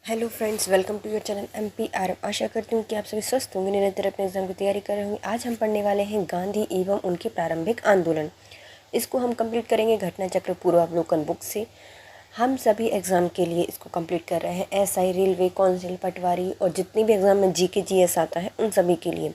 Hello friends, welcome to your channel MPR। आशा करती हूँ कि आप सभी स्वस्थ होंगे, निरंतर अपने एग्जाम की तैयारी कर रहे होंगे। आज हम पढ़ने वाले हैं गांधी एवं उनके प्रारंभिक आंदोलन। इसको हम कंप्लीट करेंगे घटना चक्र पूर्वावलोकन बुक से। हम सभी एग्ज़ाम के लिए इसको कंप्लीट कर रहे हैं, SI, रेलवे, काउंसिल, पटवारी और जितने भी एग्ज़ाम में GK GS आता है उन सभी के लिए।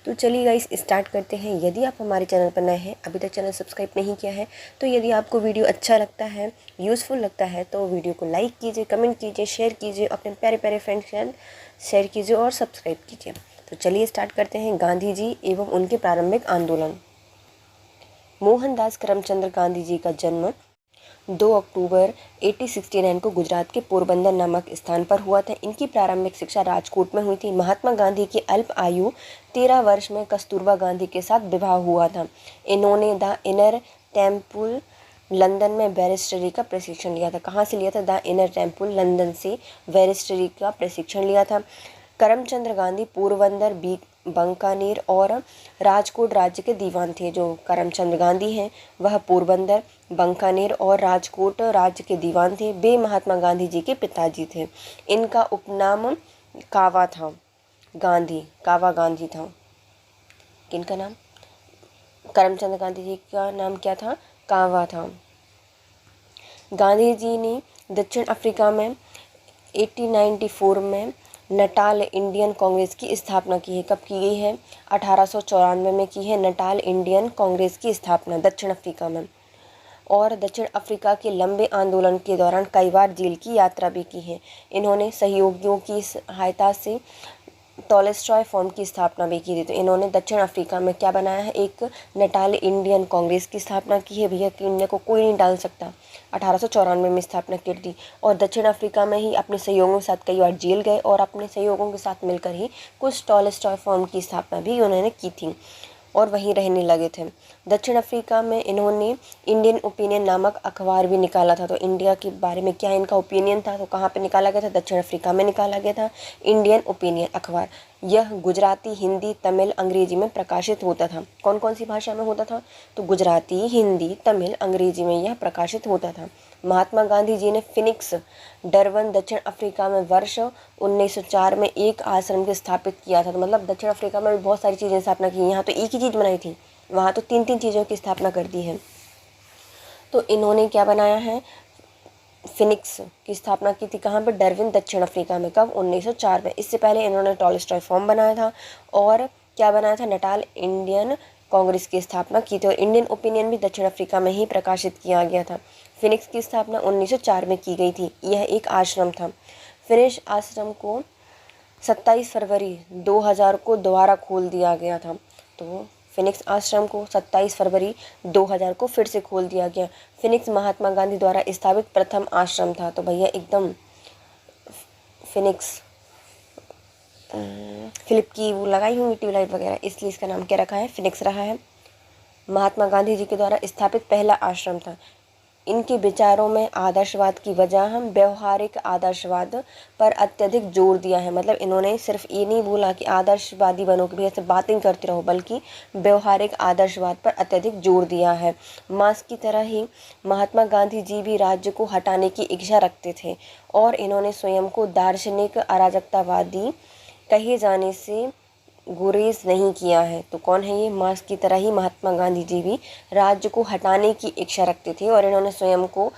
तो चलिए गाइस स्टार्ट करते हैं। यदि आप हमारे चैनल पर नए हैं, अभी तक चैनल सब्सक्राइब नहीं किया है, तो यदि आपको वीडियो अच्छा लगता है, यूज़फुल लगता है, तो वीडियो को लाइक कीजिए, कमेंट कीजिए, शेयर कीजिए, अपने प्यारे प्यारे फ्रेंड्स के साथ शेयर कीजिए और सब्सक्राइब कीजिए। तो चलिए स्टार्ट करते हैं। गांधी जी एवं उनके प्रारंभिक आंदोलन। मोहनदास करमचंद गांधी जी का जन्म 2 अक्टूबर 1869 को गुजरात के पोरबंदर नामक स्थान पर हुआ था। इनकी प्रारंभिक शिक्षा राजकोट में हुई थी। महात्मा गांधी की अल्प आयु 13 वर्ष में कस्तूरबा गांधी के साथ विवाह हुआ था। इन्होंने द इनर टेम्पल लंदन में बैरिस्टरी का प्रशिक्षण लिया था। कहाँ से लिया था? द इनर टेम्पल लंदन से बैरिस्टरी का प्रशिक्षण लिया था। करमचंद गांधी पोरबंदर, बंकानेर और राजकोट राज्य के दीवान थे। जो करमचंद गांधी हैं वह पोरबंदर, बंकानेर और राजकोट राज्य के दीवान थे। वे महात्मा गांधी जी के पिताजी थे। इनका उपनाम कावा था। कावा गांधी था। किनका नाम? करमचंद गांधी जी का नाम क्या था? कावा था। गांधी जी ने दक्षिण अफ्रीका में 1894 में नटाल इंडियन कांग्रेस की स्थापना की है। कब की गई है? 1894 में की है नटाल इंडियन कांग्रेस की स्थापना दक्षिण अफ्रीका में। और दक्षिण अफ्रीका के लंबे आंदोलन के दौरान कई बार जेल की यात्रा भी की है। इन्होंने सहयोगियों की सहायता से टॉलस्टॉय फॉर्म की स्थापना भी की थी। तो इन्होंने दक्षिण अफ्रीका में क्या बनाया है? एक नटाल इंडियन कांग्रेस की स्थापना की है। भैया कि इंडिया को कोई नहीं डाल सकता। 1894 में स्थापना की थी। और दक्षिण अफ्रीका में ही अपने सहयोगियों के साथ कई बार जेल गए और अपने सहयोगियों के साथ मिलकर ही कुछ टॉलस्टॉय फॉर्म की स्थापना भी उन्होंने की थी और वहीं रहने लगे थे। दक्षिण अफ्रीका में इन्होंने इंडियन ओपिनियन नामक अखबार भी निकाला था। तो इंडिया के बारे में क्या इनका ओपिनियन था? तो कहाँ पे निकाला गया था? दक्षिण अफ्रीका में निकाला गया था इंडियन ओपिनियन अखबार। यह गुजराती, हिंदी, तमिल, अंग्रेजी में प्रकाशित होता था। कौन कौन सी भाषा में होता था? तो गुजराती, हिंदी, तमिल, अंग्रेजी में यह प्रकाशित होता था। महात्मा गांधी जी ने फिनिक्स, डरबन, दक्षिण अफ्रीका में वर्ष 1904 में एक आश्रम को स्थापित किया था। तो मतलब दक्षिण अफ्रीका में भी बहुत सारी चीज़ें स्थापना की। यहाँ तो एक ही चीज़ बनाई थी, वहाँ तो 3-3 चीज़ों की स्थापना कर दी है। तो इन्होंने क्या बनाया है? फिनिक्स की स्थापना की थी। कहाँ पर? डरविन, दक्षिण अफ्रीका में। कब? 1904 में। इससे पहले इन्होंने टॉलस्टॉय फॉर्म बनाया था और क्या बनाया था? नटाल इंडियन कांग्रेस की स्थापना की थी। और इंडियन ओपिनियन भी दक्षिण अफ्रीका में ही प्रकाशित किया गया था। फिनिक्स की स्थापना 1904 में की गई थी। यह एक आश्रम था। फिनिक्स आश्रम को 27 फरवरी 2000 को दोबारा खोल दिया गया था। तो फिनिक्स आश्रम को 27 फरवरी 2000 को फिर से खोल दिया गया। फिनिक्स महात्मा गांधी द्वारा स्थापित प्रथम आश्रम था। तो भैया एकदम फिनिक्स फिलिप की वो लगाई होंगी ट्यूबलाइट वगैरह, इसलिए इसका नाम क्या रखा है? फिनिक्स रहा है। महात्मा गांधी जी के द्वारा स्थापित पहला आश्रम था। इनके विचारों में आदर्शवाद की वजह हम व्यवहारिक आदर्शवाद पर अत्यधिक जोर दिया है। मतलब इन्होंने सिर्फ ये नहीं बोला कि आदर्शवादी बनो कि भैया सिर्फ बातें करते रहो, बल्कि व्यवहारिक आदर्शवाद पर अत्यधिक जोर दिया है। मार्क्स की तरह ही महात्मा गांधी जी भी राज्य को हटाने की इच्छा रखते थे और इन्होंने स्वयं को दार्शनिक अराजकतावादी कहे जाने से गुरेज नहीं किया है। तो कौन है ये? मार्क्स की तरह ही महात्मा गांधी जी भी राज्य को हटाने की इच्छा रखते थे और इन्होंने स्वयं को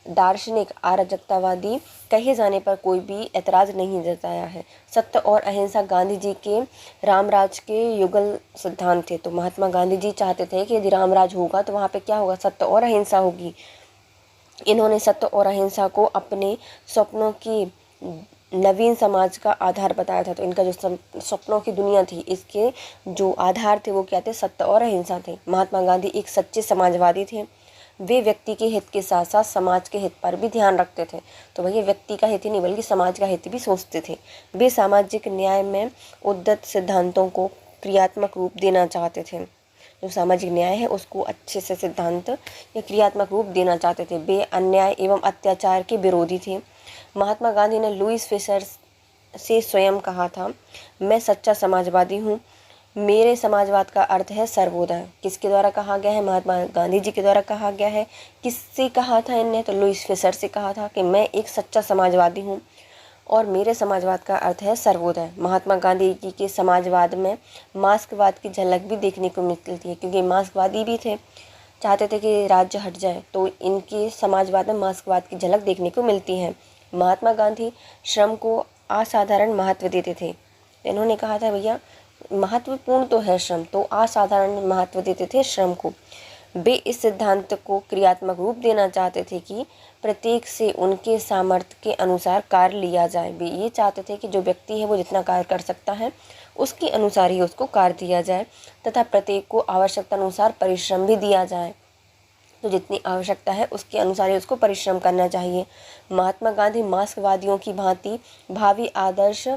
दार्शनिक अराजकतावादी कहे जाने पर कोई भी ऐतराज़ नहीं जताया है। सत्य और अहिंसा गांधी जी के रामराज के युगल सिद्धांत थे। तो महात्मा गांधी जी चाहते थे कि यदि रामराज होगा तो वहाँ पे क्या होगा? सत्य और अहिंसा होगी। इन्होंने सत्य और अहिंसा को अपने स्वप्नों की नवीन समाज का आधार बताया था। तो इनका जो सपनों की दुनिया थी, इसके जो आधार थे वो क्या थे? सत्य और अहिंसा थे। महात्मा गांधी एक सच्चे समाजवादी थे। वे व्यक्ति के हित के साथ साथ समाज के हित पर भी ध्यान रखते थे। तो भैया व्यक्ति का हित ही नहीं बल्कि समाज का हित भी सोचते थे। वे सामाजिक न्याय में उद्धत सिद्धांतों को क्रियात्मक रूप देना चाहते थे। जो सामाजिक न्याय है उसको अच्छे से सिद्धांत या क्रियात्मक रूप देना चाहते थे। वे अन्याय एवं अत्याचार के विरोधी थे। महात्मा गांधी ने लुईस फिशर से स्वयं कहा था, मैं सच्चा समाजवादी हूँ, मेरे समाजवाद का अर्थ है सर्वोदय। किसके द्वारा कहा गया है? महात्मा गांधी जी के द्वारा कहा गया है। किससे कहा था इनने? तो लुईस फिशर से कहा था कि मैं एक सच्चा समाजवादी हूँ। और मेरे समाजवाद का अर्थ है सर्वोदय। महात्मा गांधी जी के समाजवाद में मार्क्सवाद की झलक भी देखने को मिलती है, क्योंकि मार्क्सवादी भी थे, चाहते थे कि राज्य हट जाए, तो इनके समाजवाद में मार्क्सवाद की झलक देखने को मिलती है। महात्मा गांधी श्रम को असाधारण महत्व देते थे। इन्होंने कहा था भैया महत्वपूर्ण तो है श्रम, तो असाधारण महत्व देते थे श्रम को। वे इस सिद्धांत को क्रियात्मक रूप देना चाहते थे कि प्रत्येक से उनके सामर्थ्य के अनुसार कार्य लिया जाए। वे ये चाहते थे कि जो व्यक्ति है वो जितना कार्य कर सकता है उसके अनुसार ही उसको कार्य दिया जाए, तथा प्रत्येक को आवश्यकता अनुसार परिश्रम भी दिया जाए। तो जितनी आवश्यकता है उसके अनुसार ही उसको परिश्रम करना चाहिए। महात्मा गांधी मार्क्सवादियों की भांति भावी आदर्श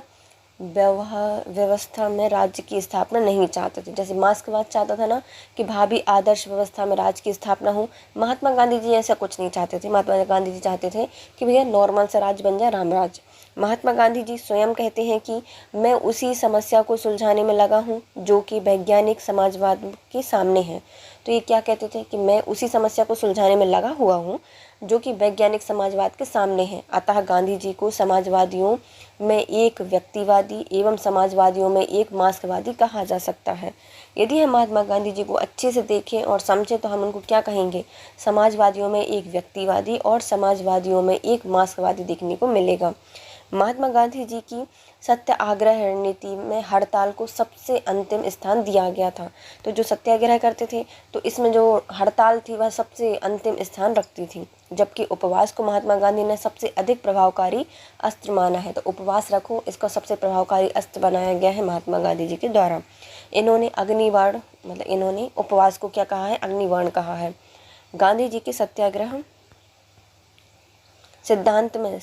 व्यवस्था में राज्य की स्थापना नहीं चाहते थे। जैसे मार्क्सवाद चाहता था ना कि भावी आदर्श व्यवस्था में राज्य की स्थापना हो, महात्मा गांधी जी ऐसा कुछ नहीं चाहते थे। महात्मा गांधी जी चाहते थे कि भैया नॉर्मल सा राज्य बन जाए, राम राज्य। महात्मा गांधी जी स्वयं कहते हैं कि मैं उसी समस्या को सुलझाने में लगा हूँ जो कि वैज्ञानिक समाजवाद के सामने है। तो ये क्या कहते थे कि मैं उसी समस्या को सुलझाने में लगा हुआ हूँ जो कि वैज्ञानिक समाजवाद के सामने है। अतः गांधी जी को समाजवादियों में एक व्यक्तिवादी एवं समाजवादियों में एक मार्क्सवादी कहा जा सकता है। यदि हम महात्मा गांधी जी को अच्छे से देखें और समझें तो हम उनको क्या कहेंगे, समाजवादियों में एक व्यक्तिवादी और समाजवादियों में एक मार्क्सवादी देखने को मिलेगा। महात्मा गांधी जी की सत्याग्रह रणनीति में हड़ताल को सबसे अंतिम स्थान दिया गया था। तो जो सत्याग्रह करते थे तो इसमें जो हड़ताल थी वह सबसे अंतिम स्थान रखती थी, जबकि उपवास को महात्मा गांधी ने सबसे अधिक प्रभावकारी अस्त्र माना है। तो उपवास रखो, इसका सबसे प्रभावकारी अस्त्र बनाया गया है महात्मा गांधी जी के द्वारा। इन्होंने अग्निबाण इन्होंने उपवास को क्या कहा है, अग्निबाण कहा है। गांधी जी के सत्याग्रह सिद्धांत में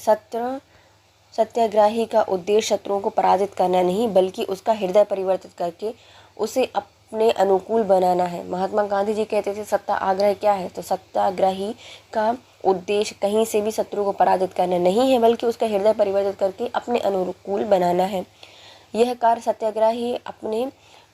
सत्याग्रही का उद्देश्य शत्रुओं को पराजित करना नहीं बल्कि उसका हृदय परिवर्तित करके उसे अपने अनुकूल बनाना है। महात्मा गांधी जी कहते थे सत्याग्रह क्या है, तो सत्याग्रही का उद्देश्य कहीं से भी शत्रु को पराजित करना नहीं है बल्कि उसका हृदय परिवर्तित करके अपने अनुकूल बनाना है। यह कार्य सत्याग्रही अपने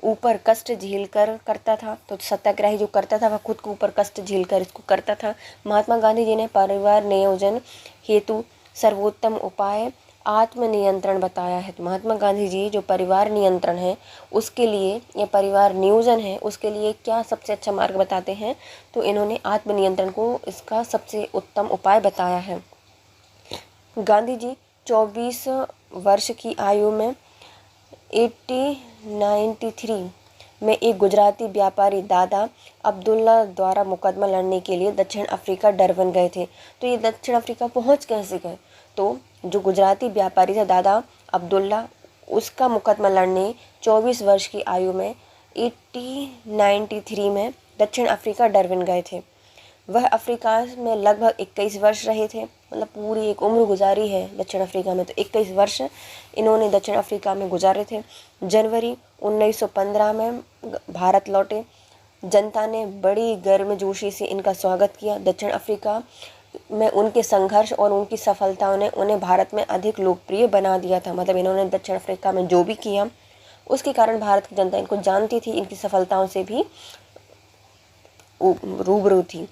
ऊपर कष्ट झेल कर करता था। तो सत्याग्रही जो करता था वह खुद को ऊपर कष्ट झेल कर इसको करता था। महात्मा गांधी जी ने परिवार नियोजन हेतु सर्वोत्तम उपाय आत्मनियंत्रण बताया है। तो महात्मा गांधी जी जो परिवार नियंत्रण है उसके लिए या परिवार नियोजन है उसके लिए क्या सबसे अच्छा मार्ग बताते हैं, तो इन्होंने आत्मनियंत्रण को इसका सबसे उत्तम उपाय बताया है। गांधी जी 24 वर्ष की आयु में 1893 में एक गुजराती व्यापारी दादा अब्दुल्ला द्वारा मुकदमा लड़ने के लिए दक्षिण अफ्रीका डरबन गए थे। तो ये दक्षिण अफ्रीका पहुंच कैसे गए, तो जो गुजराती व्यापारी था दादा अब्दुल्ला, उसका मुकदमा लड़ने 24 वर्ष की आयु में 1893 में दक्षिण अफ्रीका डरबन गए थे। वह अफ्रीका में लगभग 21 वर्ष रहे थे, मतलब पूरी एक उम्र गुजारी है दक्षिण अफ्रीका में। तो 21 वर्ष इन्होंने दक्षिण अफ्रीका में गुजारे थे। जनवरी 1915 में भारत लौटे। जनता ने बड़ी गर्मजोशी से इनका स्वागत किया। दक्षिण अफ्रीका में उनके संघर्ष और उनकी सफलताओं ने उन्हें भारत में अधिक लोकप्रिय बना दिया था। मतलब इन्होंने दक्षिण अफ्रीका में जो भी किया उसके कारण भारत की जनता इनको जानती थी, इनकी सफलताओं से भी रूबरू थी।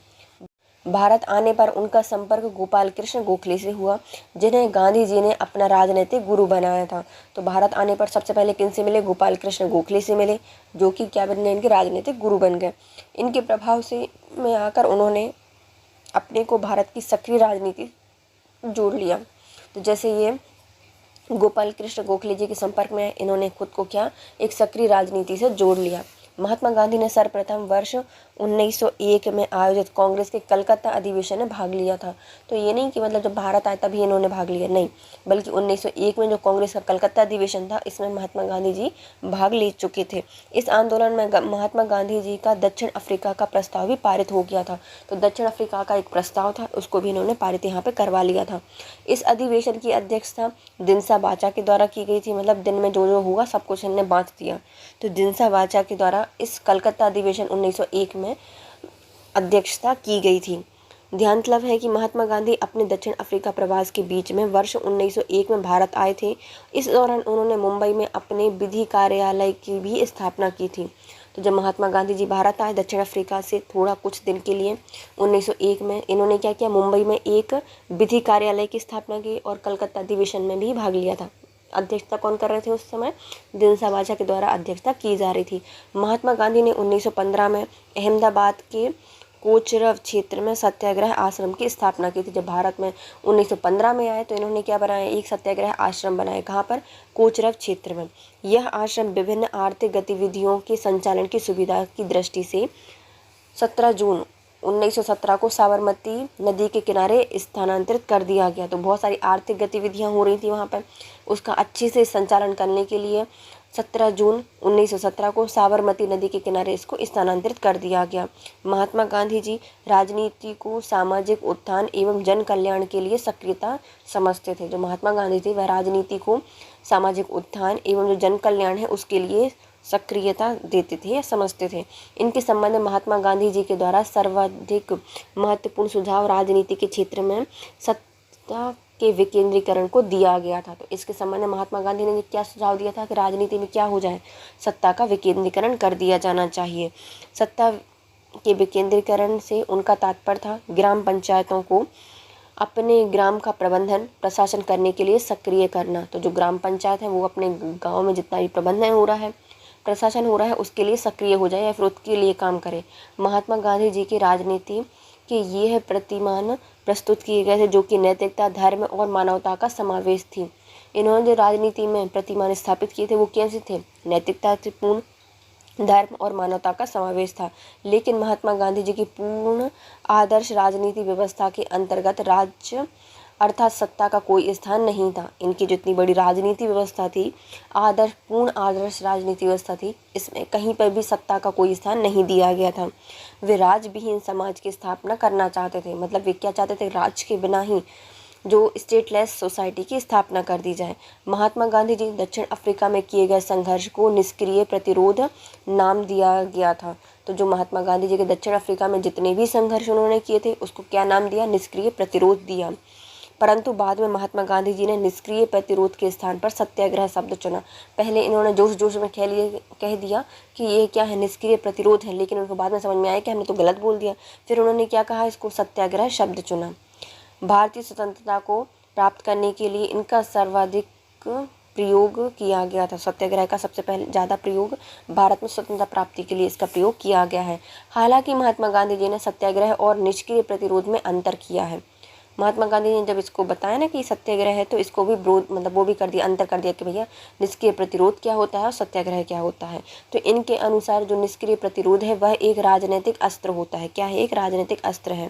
भारत आने पर उनका संपर्क गोपाल कृष्ण गोखले से हुआ, जिन्हें गांधी जी ने अपना राजनीतिक गुरु बनाया था। तो भारत आने पर सबसे पहले किन से मिले, गोपाल कृष्ण गोखले से मिले, जो कि क्या बन गए, इनके राजनीतिक गुरु बन गए। इनके प्रभाव से में आकर उन्होंने अपने को भारत की सक्रिय राजनीति जोड़ लिया। तो जैसे ये गोपाल कृष्ण गोखले जी के संपर्क में इन्होंने खुद को क्या एक सक्रिय राजनीति से जोड़ लिया। महात्मा गांधी ने सर्वप्रथम वर्ष 1901 में आयोजित कांग्रेस के कलकत्ता अधिवेशन में भाग लिया था। तो ये नहीं कि मतलब जब भारत आए तभी इन्होंने भाग लिया, नहीं, बल्कि 1901 में जो कांग्रेस का कलकत्ता अधिवेशन था इसमें महात्मा गांधी जी भाग ले चुके थे। इस आंदोलन में महात्मा गांधी जी का दक्षिण अफ्रीका का प्रस्ताव भी पारित हो गया था। तो दक्षिण अफ्रीका का एक प्रस्ताव था, उसको भी इन्होंने पारित यहाँ पे करवा लिया था। इस अधिवेशन की अध्यक्षता दिनसा वाचा के द्वारा की गई थी। मतलब दिन में जो जो हुआ सब कुछ इन्होंने बांट दिया। तो दिनसा वाचा के द्वारा इस कलकत्ता अधिवेशन 1901 में अध्यक्षता की गई थी। ध्यानतलब है कि महात्मा गांधी अपने दक्षिण अफ्रीका प्रवास के बीच में वर्ष 1901 में भारत आए थे। इस दौरान उन्होंने मुंबई में अपने विधि कार्यालय की भी स्थापना की थी। तो जब महात्मा गांधी जी भारत आए दक्षिण अफ्रीका से थोड़ा कुछ दिन के लिए 1901 में, इन्होंने क्या किया, मुंबई में एक विधि कार्यालय की स्थापना की और कलकत्ता अधिवेशन में भी भाग लिया था। अध्यक्षता कौन कर रहे थे उस समय? दिनसा वाजा के द्वारा अध्यक्षता की जा रही थी। महात्मा गांधी ने 1915 में अहमदाबाद के कोचरब क्षेत्र में सत्याग्रह आश्रम की स्थापना की थी। जब भारत में 1915 में आए तो इन्होंने क्या बनाया, एक सत्याग्रह आश्रम बनाया। कहाँ पर? कोचरब क्षेत्र में। यह आश्रम विभिन्न आर्थिक गतिविधियों के संचालन की सुविधा की दृष्टि से 17 जून 1917 को साबरमती नदी के किनारे स्थानांतरित कर दिया गया। तो बहुत सारी आर्थिक गतिविधियां हो रही थी वहाँ पर, उसका अच्छे से संचालन करने के लिए 17 जून 1917 को साबरमती नदी के किनारे इसको स्थानांतरित कर दिया गया। महात्मा गांधी जी राजनीति को सामाजिक उत्थान एवं जन कल्याण के लिए सक्रियता समझते थे। जो महात्मा गांधी थे वह राजनीति को सामाजिक उत्थान एवं जो जन कल्याण है उसके लिए सक्रियता देते थे या समझते थे। इनके संबंध में महात्मा गांधी जी के द्वारा सर्वाधिक महत्वपूर्ण सुझाव राजनीति के क्षेत्र में सत्ता के विकेंद्रीकरण को दिया गया था। तो इसके संबंध में महात्मा गांधी ने क्या सुझाव दिया था कि राजनीति में क्या हो जाए, सत्ता का विकेंद्रीकरण कर दिया जाना चाहिए। सत्ता के विकेंद्रीकरण से उनका तात्पर्य था ग्राम पंचायतों को अपने ग्राम का प्रबंधन प्रशासन करने के लिए सक्रिय करना। तो जो ग्राम पंचायत है वो अपने गाँव में जितना भी प्रबंधन हो रहा है, प्रशासन हो रहा है, उसके लिए सक्रिय हो जाए या फिर उसके लिए काम करे। महात्मा गांधी जी की राजनीति के ये प्रतिमान प्रस्तुत किए गए थे जो कि नैतिकता, धर्म और मानवता का समावेश थी। इन्होंने जो राजनीति में प्रतिमान स्थापित किए थे वो कैसे थे? नैतिकता से पूर्ण, धर्म और मानवता का समावेश था। लेकिन महात्मा गांधी जी की पूर्ण आदर्श राजनीति व्यवस्था के अंतर्गत राज्य अर्थात सत्ता का कोई स्थान नहीं था। इनकी जितनी बड़ी राजनीति व्यवस्था थी, पूर्ण आदर्श राजनीति व्यवस्था थी, इसमें कहीं पर भी सत्ता का कोई स्थान नहीं दिया गया था। वे राजविहीन समाज की स्थापना करना चाहते थे। मतलब वे क्या चाहते थे? राज के बिना ही जो स्टेटलेस सोसाइटी की स्थापना कर दी जाए। महात्मा गांधी जी दक्षिण अफ्रीका में किए गए संघर्ष को निष्क्रिय प्रतिरोध नाम दिया गया था। तो जो महात्मा गांधी जी के दक्षिण अफ्रीका में जितने भी संघर्ष उन्होंने किए थे उसको क्या नाम दिया? निष्क्रिय प्रतिरोध दिया। परंतु बाद में महात्मा गांधी जी ने निष्क्रिय प्रतिरोध के स्थान पर सत्याग्रह शब्द चुना। पहले इन्होंने जोश जोश में कह दिया कि ये क्या है, निष्क्रिय प्रतिरोध है, लेकिन उनको बाद में समझ में आया कि हमने तो गलत बोल दिया। फिर उन्होंने क्या कहा, इसको सत्याग्रह शब्द चुना। भारतीय स्वतंत्रता को प्राप्त करने के लिए इनका सर्वाधिक प्रयोग किया गया था। सत्याग्रह का सबसे पहले ज़्यादा प्रयोग भारत में स्वतंत्रता प्राप्ति के लिए इसका प्रयोग किया गया है। हालांकि महात्मा गांधी जी ने सत्याग्रह और निष्क्रिय प्रतिरोध में अंतर किया है। महात्मा गांधी ने जब इसको बताया ना कि सत्याग्रह है तो इसको भी वो भी कर दिया, अंतर कर दिया कि भैया निष्क्रिय प्रतिरोध क्या होता है और सत्याग्रह क्या होता है। तो इनके अनुसार जो निष्क्रिय प्रतिरोध है वह एक राजनीतिक अस्त्र होता है। क्या है? एक राजनीतिक अस्त्र है।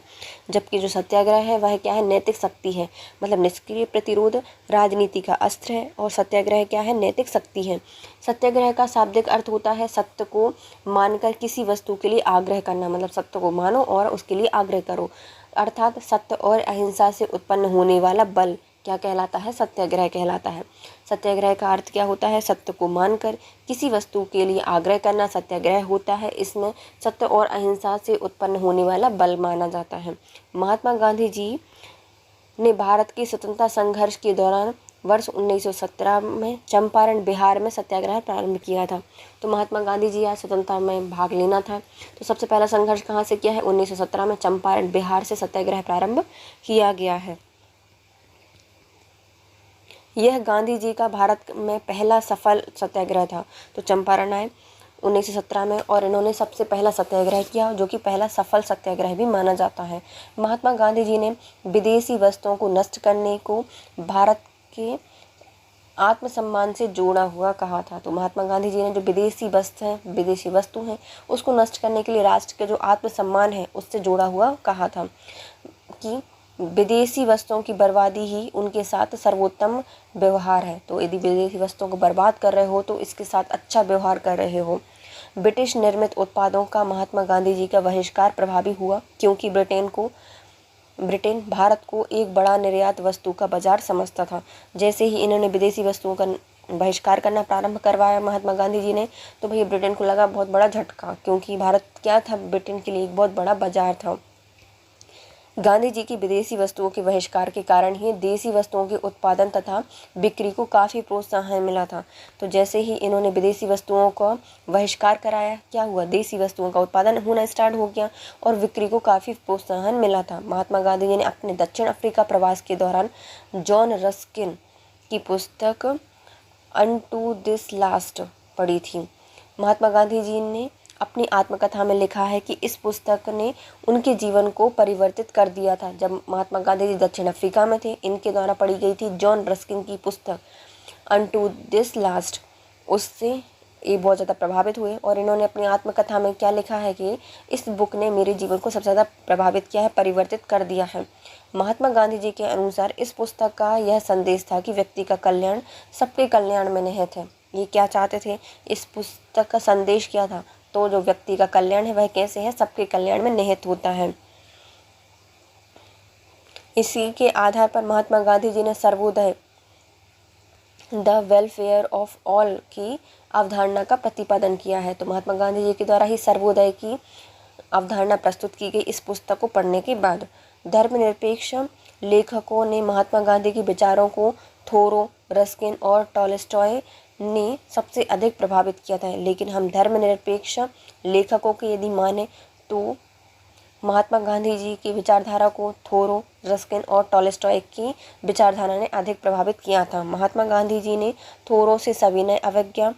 जबकि जो सत्याग्रह है वह क्या है? नैतिक शक्ति है। मतलब निष्क्रिय प्रतिरोध राजनीति का अस्त्र है और सत्याग्रह क्या है? नैतिक शक्ति है। सत्याग्रह का शाब्दिक अर्थ होता है सत्य को मानकर किसी वस्तु के लिए आग्रह करना। मतलब सत्य को मानो और उसके लिए आग्रह करो, अर्थात सत्य और अहिंसा से उत्पन्न होने वाला बल क्या कहलाता है? सत्याग्रह कहलाता है। सत्याग्रह का अर्थ क्या होता है? सत्य को मानकर किसी वस्तु के लिए आग्रह करना सत्याग्रह होता है। इसमें सत्य और अहिंसा से उत्पन्न होने वाला बल माना जाता है। महात्मा गांधी जी ने भारत के स्वतंत्रता संघर्ष के दौरान वर्ष 1917 में चंपारण बिहार में सत्याग्रह प्रारंभ किया था। तो महात्मा गांधी जी आज स्वतंत्रता में भाग लेना था तो सबसे पहला संघर्ष कहाँ से किया है? 1917 में चंपारण बिहार से सत्याग्रह प्रारंभ किया गया है। यह गांधी जी का भारत में पहला सफल सत्याग्रह था। तो चंपारण आए 1917 में और इन्होंने सबसे पहला सत्याग्रह किया जो कि पहला सफल सत्याग्रह भी माना जाता है। महात्मा गांधी जी ने विदेशी वस्तुओं को नष्ट करने को भारत के आत्मसम्मान से जोड़ा हुआ कहा था। तो महात्मा गांधी जी ने जो विदेशी वस्तु हैं उसको नष्ट करने के लिए राष्ट्र के जो आत्मसम्मान है उससे जोड़ा हुआ कहा था कि विदेशी वस्तुओं की बर्बादी ही उनके साथ सर्वोत्तम व्यवहार है। तो यदि विदेशी वस्तुओं को बर्बाद कर रहे हो तो इसके साथ अच्छा व्यवहार कर रहे हो। ब्रिटिश निर्मित उत्पादों का महात्मा गांधी जी का बहिष्कार प्रभावी हुआ क्योंकि ब्रिटेन भारत को एक बड़ा निर्यात वस्तु का बाजार समझता था। जैसे ही इन्होंने विदेशी वस्तुओं का बहिष्कार करना प्रारंभ करवाया महात्मा गांधी जी ने तो भैया ब्रिटेन को लगा बहुत बड़ा झटका, क्योंकि भारत क्या था? ब्रिटेन के लिए एक बहुत बड़ा बाजार था। गांधी जी की विदेशी वस्तुओं के बहिष्कार के कारण ही देसी वस्तुओं के उत्पादन तथा बिक्री को काफ़ी प्रोत्साहन मिला था। तो जैसे ही इन्होंने विदेशी वस्तुओं का बहिष्कार कराया, क्या हुआ, देसी वस्तुओं का उत्पादन होना स्टार्ट हो गया और बिक्री को काफ़ी प्रोत्साहन मिला था। महात्मा गांधी जी ने अपने दक्षिण अफ्रीका प्रवास के दौरान जॉन रस्किन की पुस्तक अनटू दिस लास्ट पढ़ी थी। महात्मा गांधी जी ने अपनी आत्मकथा में लिखा है कि इस पुस्तक ने उनके जीवन को परिवर्तित कर दिया था। जब महात्मा गांधी जी दक्षिण अफ्रीका में थे, इनके द्वारा पढ़ी गई थी जॉन रस्किन की पुस्तक अनटू दिस लास्ट, उससे ये बहुत ज़्यादा प्रभावित हुए और इन्होंने अपनी आत्मकथा में क्या लिखा है कि इस बुक ने मेरे जीवन को सबसे ज़्यादा प्रभावित किया है, परिवर्तित कर दिया है। महात्मा गांधी जी के अनुसार इस पुस्तक का यह संदेश था कि व्यक्ति का कल्याण सबके कल्याण में निहित है। ये क्या चाहते थे, इस पुस्तक का संदेश क्या था, तो जो व्यक्ति का कल्याण है वह कैसे है, सबके कल्याण में निहित होता है। इसी के आधार पर महात्मा गांधी जी ने Sarvodaya, the welfare of all की अवधारणा का प्रतिपादन किया है। तो महात्मा गांधी जी के द्वारा ही सर्वोदय की अवधारणा प्रस्तुत की गई इस पुस्तक को पढ़ने के बाद। धर्मनिरपेक्ष लेखकों ने महात्मा गांधी के विचारों को थोरो, रस्किन और टॉलस्टॉय ने सबसे अधिक प्रभावित किया था। लेकिन हम धर्मनिरपेक्ष लेखकों की यदि माने तो महात्मा गांधी जी की विचारधारा को थोरो, रस्किन और टॉलस्टॉय की विचारधारा ने अधिक प्रभावित किया था। महात्मा गांधी जी ने थोरो से सविनय अवज्ञा,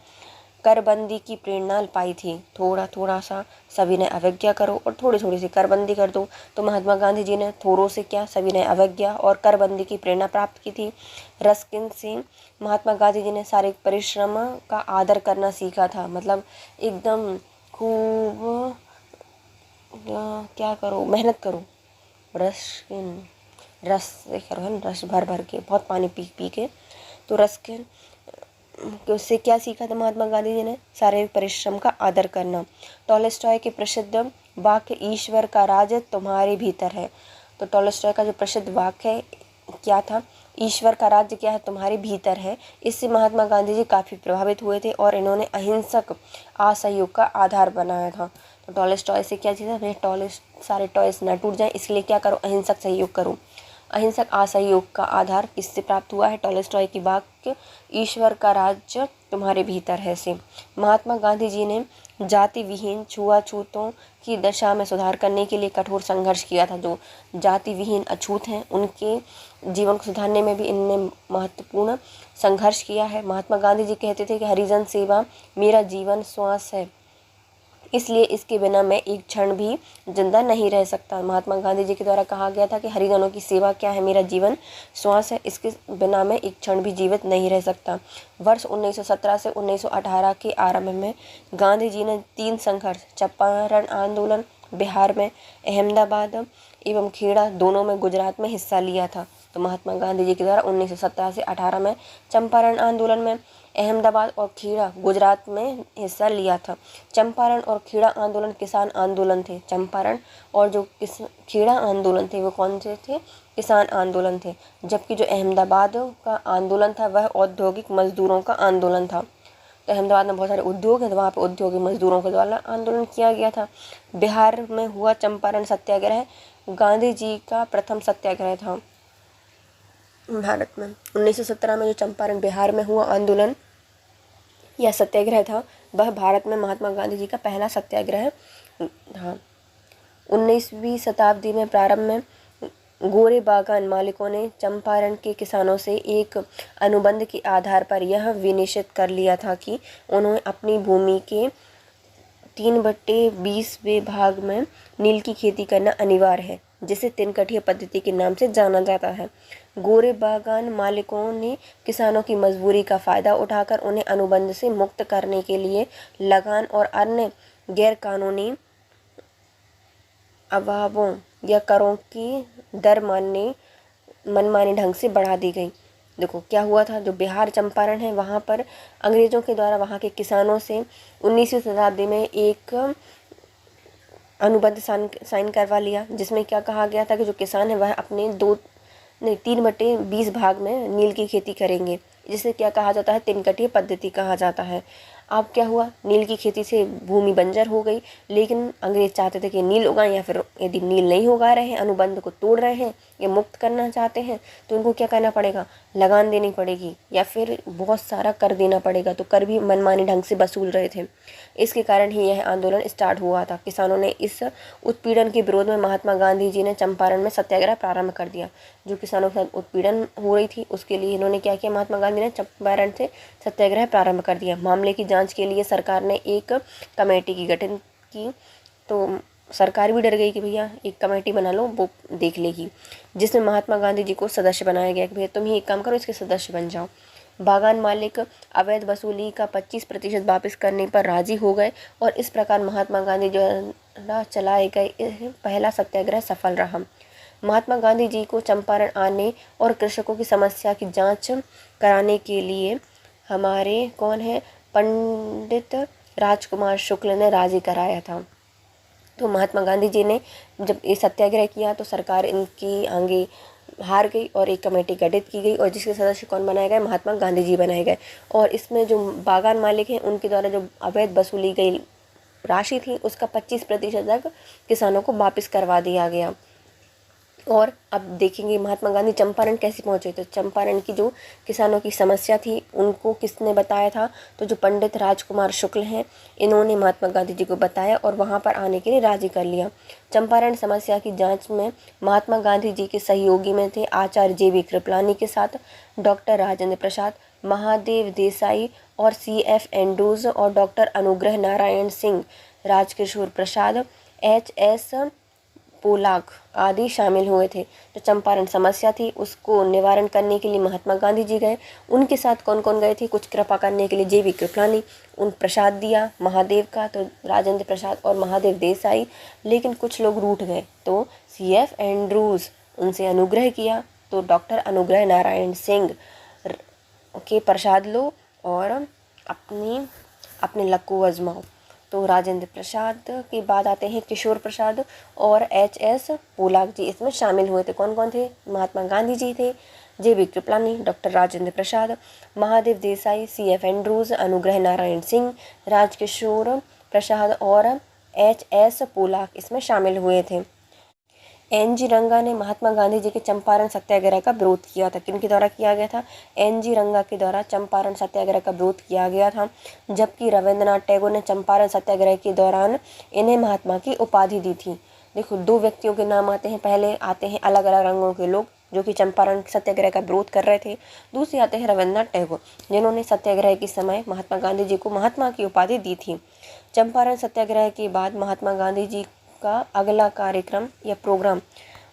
करबंदी की प्रेरणा पाई थी। थोड़ा थोड़ा सा सविनय अवज्ञा करो और थोड़ी थोड़ी सी करबंदी कर दो। तो महात्मा गांधी जी ने थोरो से क्या, सविनय अवज्ञा और करबंदी की प्रेरणा प्राप्त की थी। रस्किन से महात्मा गांधी जी ने शारीरिक परिश्रम का आदर करना सीखा था। मतलब एकदम खूब क्या करो, मेहनत करो, रस्किन रस से करो है, रस भर भर के, बहुत पानी पी पी के। तो रस्किन तो उससे क्या सीखा था महात्मा गांधी जी ने, शारीरिक परिश्रम का आदर करना। टॉलस्टॉय के प्रसिद्ध वाक्य ईश्वर का राज तुम्हारे भीतर है। तो टॉलस्टॉय का जो प्रसिद्ध वाक्य है क्या था, ईश्वर का राज्य क्या है, तुम्हारे भीतर है। इससे महात्मा गांधी जी काफ़ी प्रभावित हुए थे और इन्होंने अहिंसक असहयोग का आधार बनाया था। तो टॉलस्टॉय से क्या चीज़ है, भाई सारे टॉयस ना टूट जाए, इसलिए क्या करो, अहिंसक सहयोग करो। अहिंसक असहयोग का आधार किससे प्राप्त हुआ है, टॉलस्टॉय की वाक्य ईश्वर का राज्य तुम्हारे भीतर है से। महात्मा गांधी जी ने जाति विहीन छुआछूतों की दशा में सुधार करने के लिए कठोर संघर्ष किया था। जो जाति विहीन अछूत हैं उनके जीवन को सुधारने में भी इनने महत्वपूर्ण संघर्ष किया है। महात्मा गांधी जी कहते थे कि हरिजन सेवा मेरा जीवन श्वास है, इसलिए इसके बिना मैं एक क्षण भी जिंदा नहीं रह सकता। महात्मा गांधी जी के द्वारा कहा गया था कि हरिजनों की सेवा क्या है, मेरा जीवन श्वास है, इसके बिना मैं एक क्षण भी जीवित नहीं रह सकता। वर्ष 1917 से 1918 के आरंभ में गांधी जी ने 3 संघर्ष, चंपारण आंदोलन बिहार में, अहमदाबाद एवं खेड़ा दोनों में गुजरात में हिस्सा लिया था। तो महात्मा गांधी जी के द्वारा 1917 से 18 में चंपारण आंदोलन में, अहमदाबाद और खेड़ा गुजरात में हिस्सा लिया था। चंपारण और खेड़ा आंदोलन किसान आंदोलन थे। चंपारण और जो खेड़ा आंदोलन थे वो कौन से थे, किसान आंदोलन थे। जबकि जो अहमदाबाद का आंदोलन था वह औद्योगिक मजदूरों का आंदोलन था। तो अहमदाबाद में बहुत सारे उद्योग हैं, तो वहाँ पे उद्योगिक मजदूरों के द्वारा आंदोलन किया गया था। बिहार में हुआ चंपारण सत्याग्रह गांधी जी का प्रथम सत्याग्रह था भारत में। 1917 में जो चंपारण बिहार में हुआ आंदोलन या सत्याग्रह था वह भारत में महात्मा गांधी जी का पहला सत्याग्रह था। 19वीं शताब्दी में प्रारंभ में गोरे बागान मालिकों ने चंपारण के किसानों से एक अनुबंध के आधार पर यह विनिश्चित कर लिया था कि उन्हें अपनी भूमि के 3/20वें भाग में नील की खेती करना अनिवार्य है, जिसे तिनकठिया पद्धति के नाम से जाना जाता है। गोरे बागान मालिकों ने किसानों की मजबूरी का फ़ायदा उठाकर उन्हें अनुबंध से मुक्त करने के लिए लगान और अन्य गैरकानूनी अभावों या करों की दर मनमानी ढंग से बढ़ा दी गई। देखो क्या हुआ था, जो बिहार चंपारण है वहाँ पर अंग्रेज़ों के द्वारा वहाँ के किसानों से 19वीं शताब्दी में एक अनुबंध साइन करवा लिया, जिसमें क्या कहा गया था कि जो किसान है वह अपने 3/20 भाग में नील की खेती करेंगे, जिसे क्या कहा जाता है, तिनकठिया पद्धति कहा जाता है। अब क्या हुआ, नील की खेती से भूमि बंजर हो गई, लेकिन अंग्रेज चाहते थे कि नील उगाएं, या फिर यदि नील नहीं उगा रहे हैं, अनुबंध को तोड़ रहे हैं, ये मुक्त करना चाहते हैं, तो इनको क्या करना पड़ेगा, लगान देनी पड़ेगी या फिर बहुत सारा कर देना पड़ेगा। तो कर भी मनमानी ढंग से वसूल रहे थे। इसके कारण ही यह आंदोलन स्टार्ट हुआ था। किसानों ने इस उत्पीड़न के विरोध में महात्मा गांधी जी ने चंपारण में सत्याग्रह प्रारंभ कर दिया। जो किसानों के साथ उत्पीड़न हो रही थी उसके लिए इन्होंने क्या किया, महात्मा गांधी ने चंपारण से सत्याग्रह प्रारंभ कर दिया। मामले की जांच के लिए सरकार ने एक कमेटी की गठन की। तो सरकार भी डर गई कि भैया एक कमेटी बना लो, वो देख लेगी, जिसमें महात्मा गांधी जी को सदस्य बनाया गया कि भैया तुम ही एक काम करो, इसके सदस्य बन जाओ। बागान मालिक अवैध वसूली का 25% वापस करने पर राजी हो गए और इस प्रकार महात्मा गांधी द्वारा चलाए गए पहला सत्याग्रह सफल रहा। महात्मा गांधी जी को चंपारण आने और कृषकों की समस्या की जांच कराने के लिए हमारे कौन है, पंडित राजकुमार शुक्ल ने राजी कराया था। तो महात्मा गांधी जी ने जब ये सत्याग्रह किया तो सरकार इनकी आगे हार गई और एक कमेटी गठित की गई और जिसके सदस्य कौन बनाए गए, महात्मा गांधी जी बनाए गए। और इसमें जो बागान मालिक हैं उनके द्वारा जो अवैध वसूली गई राशि थी उसका 25% तक किसानों को वापस करवा दिया गया। और अब देखेंगे महात्मा गांधी चंपारण कैसे पहुंचे। तो चंपारण की जो किसानों की समस्या थी उनको किसने बताया था, तो जो पंडित राजकुमार शुक्ल हैं इन्होंने महात्मा गांधी जी को बताया और वहां पर आने के लिए राजी कर लिया। चंपारण समस्या की जांच में महात्मा गांधी जी के सहयोगी में थे आचार्य JB कृपलानी के साथ डॉक्टर राजेंद्र प्रसाद, महादेव देसाई और CF एंड्रूज और डॉक्टर अनुग्रह नारायण सिंह, राजकिशोर प्रसाद, HS पोलाक आदि शामिल हुए थे। जो चंपारण समस्या थी उसको निवारण करने के लिए महात्मा गांधी जी गए। उनके साथ कौन कौन गए थे, कुछ कृपा करने के लिए JB कृपलानी, उन प्रसाद दिया महादेव का, तो राजेंद्र प्रसाद और महादेव देसाई, लेकिन कुछ लोग रूठ गए। तो CF एंड्रूज उनसे अनुग्रह किया, तो डॉक्टर अनुग्रह नारायण सिंह के प्रसाद लो और अपने लक को आजमाओ। तो राजेंद्र प्रसाद के बाद आते हैं किशोर प्रसाद और HS पोलाक जी इसमें शामिल हुए थे। कौन कौन थे, महात्मा गांधी जी थे, JB Kripalani, doctor Rajendra Prasad, Mahadev Desai, CF Andrews, Anugrah Narayan Singh, Rajkishore प्रसाद और HS पोलाक इसमें शामिल हुए थे। NG रंगा ने महात्मा गांधी जी के चंपारण सत्याग्रह का विरोध किया था। किनके द्वारा किया गया था, NG रंगा के द्वारा चंपारण सत्याग्रह का विरोध किया गया था। जबकि रविंद्रनाथ टैगोर ने चंपारण सत्याग्रह के दौरान इन्हें महात्मा की उपाधि दी थी। देखो, दो व्यक्तियों के नाम आते हैं, पहले आते हैं अलग अलग रंगों के लोग जो कि चंपारण सत्याग्रह का विरोध कर रहे थे। दूसरे आते हैं रविंद्रनाथ टैगोर जिन्होंने सत्याग्रह के समय महात्मा गांधी जी को महात्मा की उपाधि दी थी। चंपारण सत्याग्रह के बाद महात्मा गांधी जी का अगला कार्यक्रम या प्रोग्राम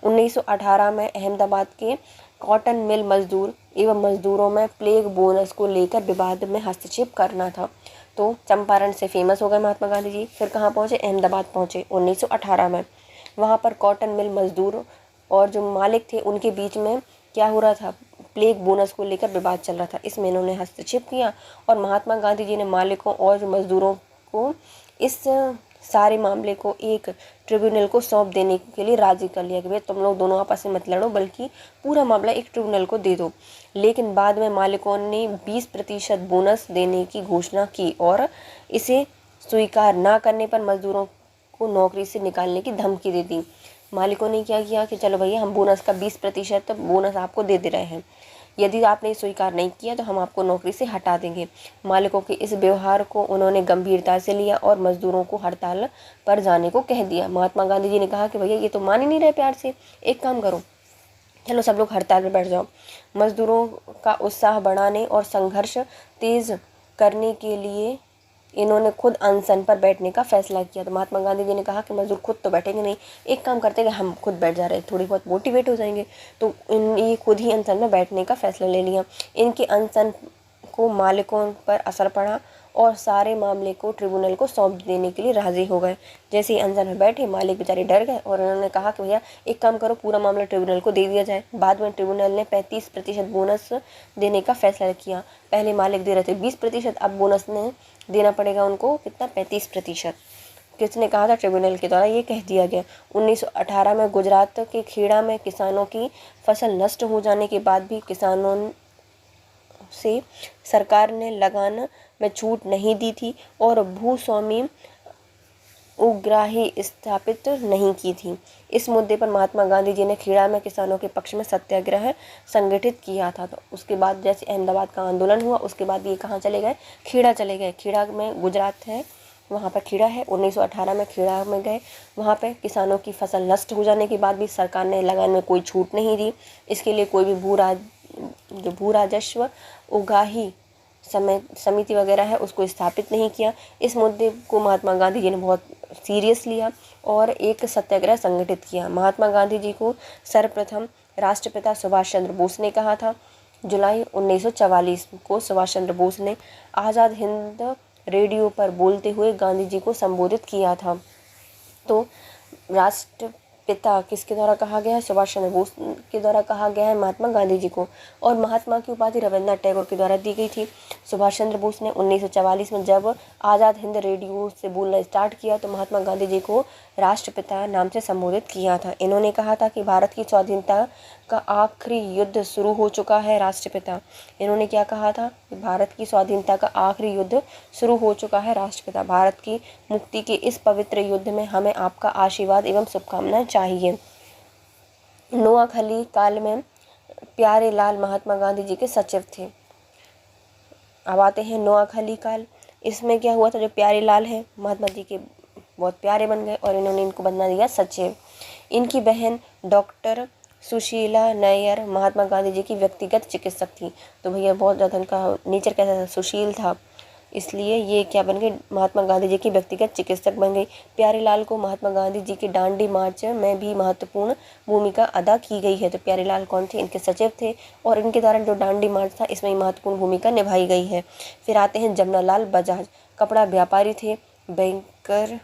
1918 में अहमदाबाद के कॉटन मिल मजदूर एवं मजदूरों में प्लेग बोनस को लेकर विवाद में हस्तक्षेप करना था। तो चंपारण से फेमस हो गए महात्मा गांधी जी, फिर कहाँ पहुँचे, अहमदाबाद पहुँचे 1918 में। वहाँ पर कॉटन मिल मजदूर और जो मालिक थे उनके बीच में क्या हो रहा था, प्लेग बोनस को लेकर विवाद चल रहा था। इसमें इन्होंने हस्तक्षेप किया और महात्मा गांधी जी ने मालिकों और मजदूरों को इस सारे मामले को एक ट्रिब्यूनल को सौंप देने के लिए राजी कर लिया कि भाई तुम लोग दोनों आपस में मत लड़ो, बल्कि पूरा मामला एक ट्रिब्यूनल को दे दो। लेकिन बाद में मालिकों ने 20% बोनस देने की घोषणा की और इसे स्वीकार ना करने पर मजदूरों को नौकरी से निकालने की धमकी दे दी। मालिकों ने क्या किया कि चलो भैया हम बोनस का 20% बोनस आपको दे रहे हैं, यदि आपने स्वीकार नहीं किया तो हम आपको नौकरी से हटा देंगे। मालिकों के इस व्यवहार को उन्होंने गंभीरता से लिया और मजदूरों को हड़ताल पर जाने को कह दिया। महात्मा गांधी जी ने कहा कि भैया ये तो मान ही नहीं रहे प्यार से, एक काम करो, चलो सब लोग हड़ताल पर बैठ जाओ। मजदूरों का उत्साह बढ़ाने और संघर्ष तेज करने के लिए इन्होंने खुद अनशन पर बैठने का फैसला किया। तो महात्मा गांधी जी ने कहा कि मजदूर खुद तो बैठेंगे नहीं, एक काम करते हैं कि हम खुद बैठ जा रहे हैं, थोड़ी बहुत मोटिवेट हो जाएंगे। तो ये खुद ही अनशन में बैठने का फैसला ले लिया। इनके अनशन को मालिकों पर असर पड़ा और सारे मामले को ट्रिब्यूनल को सौंप देने के लिए राजी हो गए। जैसे ही अनशन में बैठे मालिक बेचारे डर गए और उन्होंने कहा कि भैया एक काम करो, पूरा मामला ट्रिब्यूनल को दे दिया जाए। बाद में ट्रिब्यूनल ने 35% बोनस देने का फैसला किया। पहले मालिक दे रहे थे 20%, अब बोनस ने देना पड़ेगा उनको कितना, 35%। किसने कहा था, ट्रिब्यूनल के द्वारा ये कह दिया गया। 1918 में गुजरात के खेड़ा में किसानों की फसल नष्ट हो जाने के बाद भी किसानों से सरकार ने लगान में छूट नहीं दी थी और भूस्वामी उग्राही स्थापित नहीं की थी। इस मुद्दे पर महात्मा गांधी जी ने खेड़ा में किसानों के पक्ष में सत्याग्रह संगठित किया था। तो उसके बाद जैसे अहमदाबाद का आंदोलन हुआ, उसके बाद ये कहाँ चले गए? खेड़ा चले गए। खेड़ा में गुजरात है, वहाँ पर खेड़ा है। 1918 में खेड़ा में गए। वहाँ पे किसानों की फसल नष्ट हो जाने के बाद भी सरकार ने लगान में कोई छूट नहीं दी। इसके लिए कोई भी भू राजस्व उगाही समिति वगैरह है उसको स्थापित नहीं किया। इस मुद्दे को महात्मा गांधी जी ने बहुत सीरियस लिया और एक सत्याग्रह संगठित किया। महात्मा गांधी जी को सर्वप्रथम राष्ट्रपिता सुभाष चंद्र बोस ने कहा था। जुलाई 1944 को सुभाष चंद्र बोस ने आज़ाद हिंद रेडियो पर बोलते हुए गांधी जी को संबोधित किया था। तो राष्ट्रपिता किसके द्वारा कहा गया है? सुभाष चंद्र बोस के द्वारा कहा गया है महात्मा गांधी जी को। और महात्मा की उपाधि रविन्द्रनाथ टैगोर के द्वारा दी गई थी। सुभाष चंद्र बोस ने 1944 में जब आज़ाद हिंद रेडियो से बोलना स्टार्ट किया तो महात्मा गांधी जी को राष्ट्रपिता नाम से संबोधित किया था। इन्होंने कहा था कि भारत की स्वाधीनता का आखिरी युद्ध शुरू हो चुका है। राष्ट्रपिता, इन्होंने क्या कहा था? भारत की स्वाधीनता का आखिरी युद्ध शुरू हो चुका है। राष्ट्रपिता, भारत की मुक्ति के इस पवित्र युद्ध में हमें आपका आशीर्वाद एवं शुभकामनाएं चाहिए। नोआखली काल में प्यारे लाल महात्मा गांधी जी के सचिव थे। अब आते हैं नोआखली काल। इसमें क्या हुआ था? जो प्यारे लाल हैं महात्मा जी के बहुत प्यारे बन गए और इन्होंने इनको बना दिया सचिव। इनकी बहन डॉक्टर सुशीला नैयर महात्मा गांधी जी की व्यक्तिगत चिकित्सक थी। तो भैया बहुत ज़्यादा इनका नेचर कैसा था? सुशील था, इसलिए ये क्या बन गई? महात्मा गांधी जी की व्यक्तिगत चिकित्सक बन गई। प्यारेलाल को महात्मा गांधी जी के दांडी मार्च में भी महत्वपूर्ण भूमिका अदा की गई है। तो प्यारेलाल कौन थे? इनके सचिव थे और इनके द्वारा जो दांडी मार्च था इसमें महत्वपूर्ण भूमिका निभाई गई है। फिर आते हैं जमनालाल बजाज, कपड़ा व्यापारी थे, बैंकर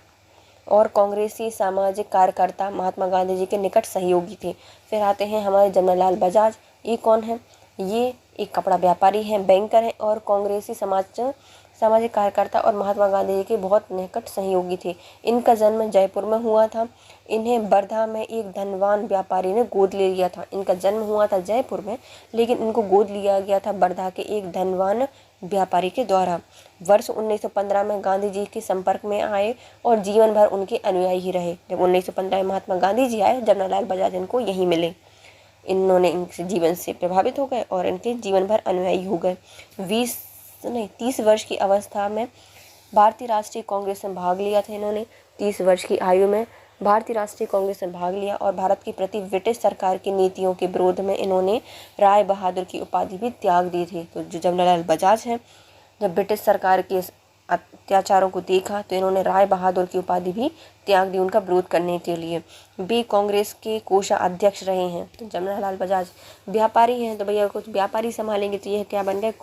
और कांग्रेसी सामाजिक कार्यकर्ता, महात्मा गांधी जी के निकट सहयोगी थे। फिर आते हैं हमारे जमनालाल बजाज। ये कौन है? ये एक कपड़ा व्यापारी हैं, बैंकर हैं और कांग्रेसी सामाजिक कार्यकर्ता और महात्मा गांधी जी के बहुत निकट सहयोगी थे। इनका जन्म जयपुर में हुआ था। इन्हें वर्धा में एक धनवान व्यापारी ने गोद ले लिया था। इनका जन्म हुआ था जयपुर में, लेकिन इनको गोद लिया गया था वर्धा के एक धनवान व्यापारी के द्वारा। वर्ष 1915 में गांधी जी के संपर्क में आए और जीवन भर उनके अनुयायी ही रहे। जब 1915 में महात्मा गांधी जी आए, जमनालाल बजाज इनको यहीं मिले। इन्होंने इनके जीवन से प्रभावित हो गए और इनके जीवन भर अनुयायी हो गए। 30 वर्ष की अवस्था में भारतीय राष्ट्रीय कांग्रेस में भाग लिया था। इन्होंने 30 वर्ष की आयु में भारतीय राष्ट्रीय कांग्रेस में भाग लिया और भारत की प्रति ब्रिटिश सरकार की नीतियों के विरोध में इन्होंने राय बहादुर की उपाधि भी त्याग दी थी। तो जो जमनालाल बजाज हैं, जब ब्रिटिश सरकार के अत्याचारों को देखा तो इन्होंने राय बहादुर की उपाधि भी त्याग दी उनका विरोध करने के लिए। वे कांग्रेस के कोषाध्यक्ष रहे हैं। तो जमनालाल बजाज व्यापारी हैं, तो भैया कुछ व्यापारी संभालेंगे, तो यह क्या बन गए?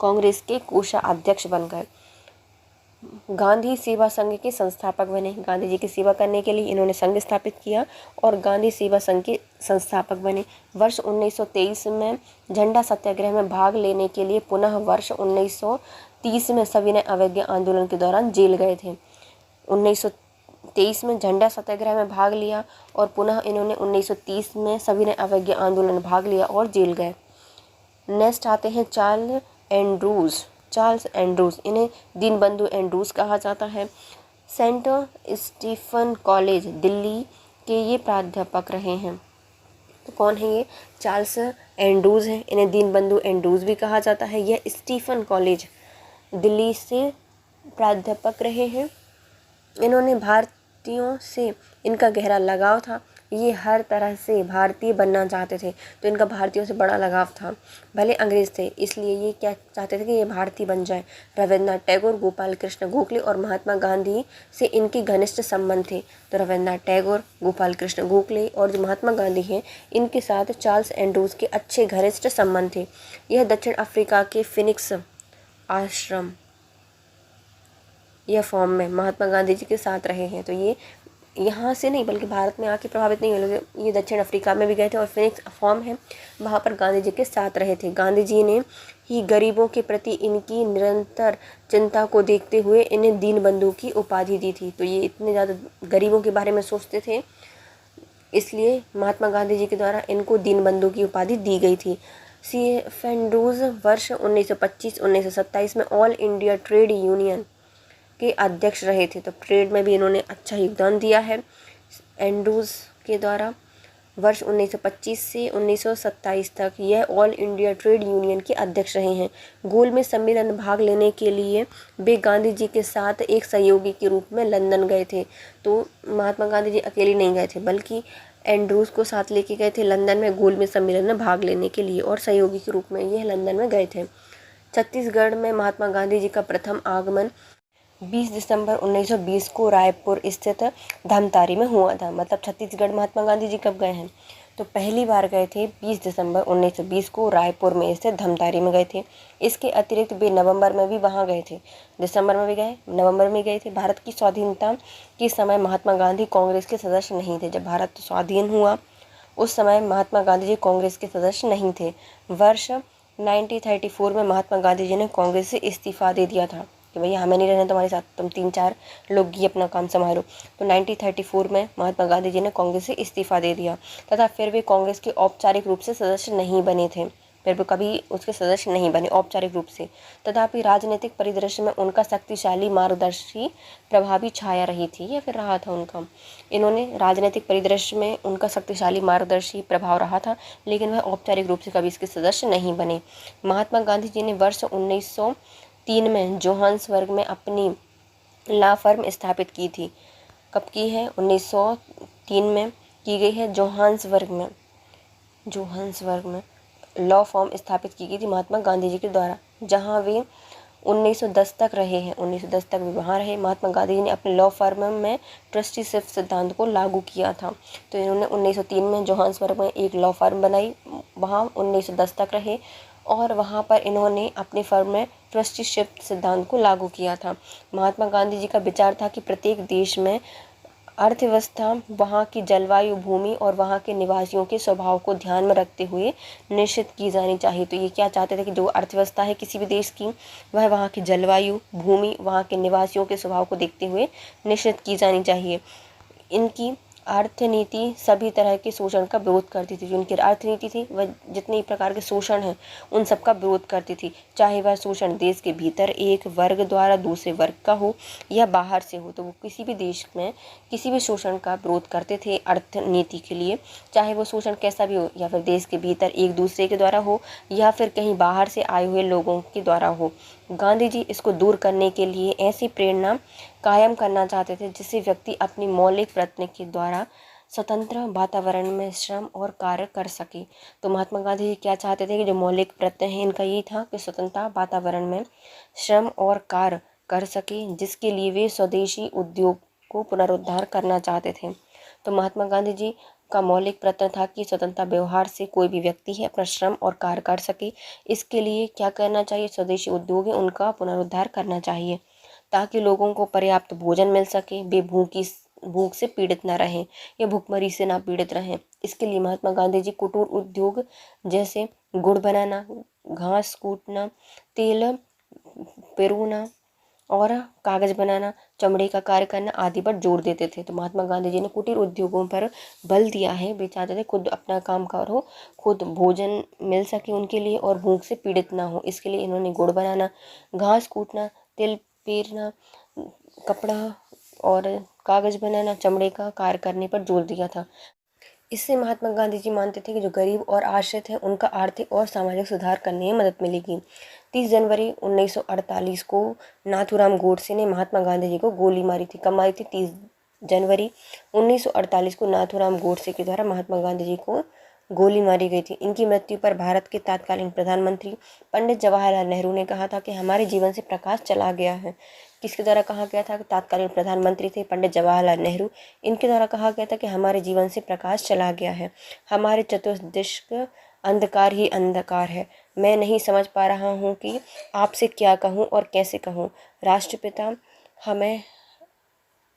कांग्रेस के कोषाध्यक्ष बन गए। गांधी सेवा संघ के संस्थापक बने। गांधी जी की सेवा करने के लिए इन्होंने संघ स्थापित किया और गांधी सेवा संघ के संस्थापक बने। वर्ष 1923 में झंडा सत्याग्रह में भाग लेने के लिए पुनः वर्ष 1930 में सविनय अवज्ञा आंदोलन के दौरान जेल गए थे। 1923 में झंडा सत्याग्रह में भाग लिया और पुनः इन्होंने 1930 में सविनय अवज्ञा आंदोलन में भाग लिया और जेल गए। नेक्स्ट आते हैं चार्ल्स एंड्रूज। इन्हें दीनबंधु एंड्रूज कहा जाता है। सेंट स्टीफन कॉलेज दिल्ली के ये प्राध्यापक रहे हैं। तो कौन है ये? चार्ल्स एंड्रूज हैं। इन्हें दीनबंधु एंड्रूज भी कहा जाता है। यह स्टीफन कॉलेज दिल्ली से प्राध्यापक रहे हैं। इन्होंने भारतीयों से इनका गहरा लगाव था। ये हर तरह से भारतीय बनना चाहते थे, तो इनका भारतीयों से बड़ा लगाव था। भले अंग्रेज थे, इसलिए ये क्या चाहते थे कि ये भारतीय बन जाए। रविन्द्रनाथ टैगोर, गोपाल कृष्ण गोखले और महात्मा गांधी से इनके घनिष्ठ संबंध थे। तो रविन्द्रनाथ टैगोर, गोपाल कृष्ण गोखले और जो महात्मा गांधी हैं, इनके साथ चार्ल्स एंड्रूज के अच्छे घनिष्ठ संबंध थे। यह दक्षिण अफ्रीका के फिनिक्स आश्रम यह फॉर्म में महात्मा गांधी जी के साथ रहे हैं। तो ये यहाँ से नहीं बल्कि भारत में आके प्रभावित नहीं हुए, ये दक्षिण अफ्रीका में भी गए थे और फिनिक्स फॉर्म है, वहाँ पर गांधी जी के साथ रहे थे। गांधी जी ने ही गरीबों के प्रति इनकी निरंतर चिंता को देखते हुए इन्हें दीनबंधु की उपाधि दी थी। तो ये इतने ज़्यादा गरीबों के बारे में सोचते थे, इसलिए महात्मा गांधी जी के द्वारा इनको दीनबंधु की उपाधि दी गई थी। फेंड्रोज वर्ष 1925-1927 में ऑल इंडिया ट्रेड यूनियन के अध्यक्ष रहे थे। तो ट्रेड में भी इन्होंने अच्छा योगदान दिया है। एंड्रूज के द्वारा वर्ष 1925 से 1927 तक यह ऑल इंडिया ट्रेड यूनियन के अध्यक्ष रहे हैं। गोलमेज सम्मेलन में भाग लेने के लिए वे गांधी जी के साथ एक सहयोगी के रूप में लंदन गए थे। तो महात्मा गांधी जी अकेले नहीं गए थे, बल्कि एंड्रूज को साथ लेके गए थे लंदन में गोलमेज सम्मेलन में भाग लेने के लिए, और सहयोगी के रूप में यह लंदन में गए थे। छत्तीसगढ़ में महात्मा गांधी जी का प्रथम आगमन 20 दिसंबर 1920 को रायपुर स्थित धमतारी में हुआ था। मतलब छत्तीसगढ़ महात्मा गांधी जी कब गए हैं? तो पहली बार गए थे 20 दिसंबर 1920 को रायपुर में स्थित धमतारी में गए थे। इसके अतिरिक्त वे नवंबर में भी वहां गए थे। दिसंबर में भी गए, नवंबर में गए थे। भारत की स्वाधीनता के समय महात्मा गांधी कांग्रेस के सदस्य नहीं थे। जब भारत स्वाधीन हुआ उस समय महात्मा गांधी जी कांग्रेस के सदस्य नहीं थे। वर्ष 1934 में महात्मा गांधी जी ने कांग्रेस से इस्तीफा दे दिया था कि भैया हमें नहीं रहना तुम्हारे साथ, तुम 3-4 लोग ही अपना काम संभालो। तो 1934 में महात्मा गांधी जी ने कांग्रेस से इस्तीफा दे दिया तथा फिर वे कांग्रेस के औपचारिक रूप से सदस्य नहीं बने थे। फिर वो कभी उसके सदस्य नहीं बने औपचारिक रूप से। तथापि राजनीतिक परिदृश्य में उनका शक्तिशाली मार्गदर्शी प्रभावी छाया रही थी, या फिर रहा था उनका। इन्होंने राजनीतिक परिदृश्य में उनका शक्तिशाली मार्गदर्शी प्रभाव रहा था, लेकिन वह औपचारिक रूप से कभी इसके सदस्य नहीं बने। महात्मा गांधी जी ने वर्ष 1903 में जोहान्सबर्ग में अपनी लॉ फर्म स्थापित की थी। कब की है? 1903 में की गई है जोहान्सबर्ग में लॉ फर्म स्थापित की गई थी महात्मा गांधी जी के द्वारा, जहां वे 1910 तक रहे हैं। 1910 तक वे वहाँ रहे। महात्मा गांधी जी ने अपने लॉ फर्म में ट्रस्टीशिप सिद्धांत को लागू किया था। तो इन्होंने 1903 में जोहान्सबर्ग में एक लॉ फर्म बनाई, वहाँ 1910 तक रहे और वहाँ पर इन्होंने अपनी फर्म में ट्रस्टीशिप सिद्धांत को लागू किया था। महात्मा गांधी जी का विचार था कि प्रत्येक देश में अर्थव्यवस्था वहाँ की जलवायु, भूमि और वहाँ के निवासियों के स्वभाव को ध्यान में रखते हुए निश्चित की जानी चाहिए। तो ये क्या चाहते थे कि जो अर्थव्यवस्था है किसी भी देश की, वह वहाँ की जलवायु, भूमि, वहाँ के निवासियों के स्वभाव को देखते हुए निश्चित की जानी चाहिए। इनकी अर्थनीति सभी तरह के शोषण का विरोध करती थी। जो उनकी अर्थनीति थी वह जितने प्रकार के शोषण हैं उन सब का विरोध करती थी, चाहे वह शोषण देश के भीतर एक वर्ग द्वारा दूसरे वर्ग का हो या बाहर से हो। तो वो किसी भी देश में किसी भी शोषण का विरोध करते थे अर्थनीति के लिए, चाहे वो शोषण कैसा भी हो, या फिर देश के भीतर एक दूसरे के द्वारा हो या फिर कहीं बाहर से आए हुए लोगों के द्वारा हो। गांधी जी इसको दूर करने के लिए ऐसी प्रेरणा कायम करना चाहते थे जिससे व्यक्ति अपनी मौलिक प्रयत्न के द्वारा स्वतंत्र वातावरण में श्रम और कार्य कर सके। तो महात्मा गांधी जी क्या चाहते थे कि जो मौलिक प्रयत्न है इनका यही था कि स्वतंत्रता वातावरण में श्रम और कार्य कर सके, जिसके लिए वे स्वदेशी उद्योग को पुनरुद्धार करना चाहते थे। तो महात्मा गांधी जी का मौलिक प्रयत्न था कि स्वतंत्रता व्यवहार से कोई भी व्यक्ति है अपना श्रम और कार्य कर सके। इसके लिए क्या करना चाहिए? स्वदेशी उद्योग है उनका पुनरुद्धार करना चाहिए ताकि लोगों को पर्याप्त भोजन मिल सके, वे भूख से पीड़ित ना रहें या भूखमरी से ना पीड़ित रहें। इसके लिए महात्मा गांधी जी कुटीर उद्योग जैसे गुड़ बनाना, घास कूटना, तेल पेरोना और कागज बनाना, चमड़े का कार्य करना आदि पर जोर देते थे। तो महात्मा गांधी जी ने कुटीर उद्योगों पर बल दिया है। वे चाहते थे खुद अपना काम करो, खुद भोजन मिल सके उनके लिए और भूख से पीड़ित ना हो। इसके लिए इन्होंने गुड़ बनाना, घास कूटना, तिल पेरना, कपड़ा और कागज बनाना, चमड़े का कार्य करने पर जोर दिया था। इससे महात्मा गांधी जी मानते थे कि जो गरीब और आश्रित हैं उनका आर्थिक और सामाजिक सुधार करने में मदद मिलेगी। 30 जनवरी 1948 को नाथूराम गोडसे ने महात्मा गांधी जी को गोली मारी थी। कब मारी थी? 30 जनवरी 1948 को नाथूराम गोडसे के द्वारा महात्मा गांधी जी को गोली मारी गई थी। इनकी मृत्यु पर भारत के तत्कालीन प्रधानमंत्री पंडित जवाहरलाल नेहरू ने कहा था कि हमारे जीवन से प्रकाश चला गया है। किसके द्वारा कहा गया था? तत्कालीन प्रधानमंत्री थे पंडित जवाहरलाल नेहरू। इनके द्वारा कहा गया था कि हमारे जीवन से प्रकाश चला गया है, हमारे चतुर्दिश अंधकार ही अंधकार है। मैं नहीं समझ पा रहा हूँ कि आपसे क्या कहूँ और कैसे कहूँ। राष्ट्रपिता हमें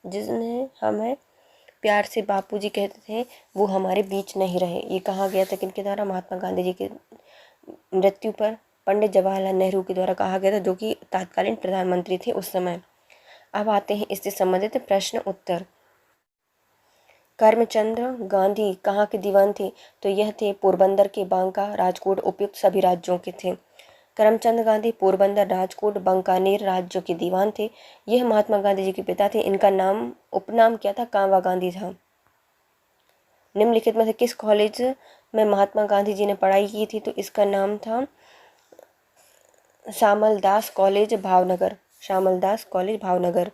जिसने हमें प्यार से बापूजी कहते थे वो हमारे बीच नहीं रहे। ये कहा गया था किनके द्वारा? महात्मा गांधी जी के मृत्यु पर पंडित जवाहरलाल नेहरू के द्वारा कहा गया था, जो कि तत्कालीन प्रधानमंत्री थे उस समय। अब आते हैं इससे संबंधित प्रश्न उत्तर। करमचंद गांधी कहाँ के दीवान थे? तो यह थे पोरबंदर के, बांका, राजकोट उपयुक्त सभी राज्यों के थे। करमचंद गांधी पोरबंदर, राजकोट, बंकानेर राज्यों के दीवान थे। यह महात्मा गांधी जी के पिता थे। इनका नाम उपनाम क्या था? कांवा गांधी था। निम्नलिखित में से किस कॉलेज में महात्मा गांधी जी ने पढ़ाई की थी? तो इसका नाम था श्यामल दास कॉलेज, भावनगर। श्यामल दास कॉलेज, भावनगर।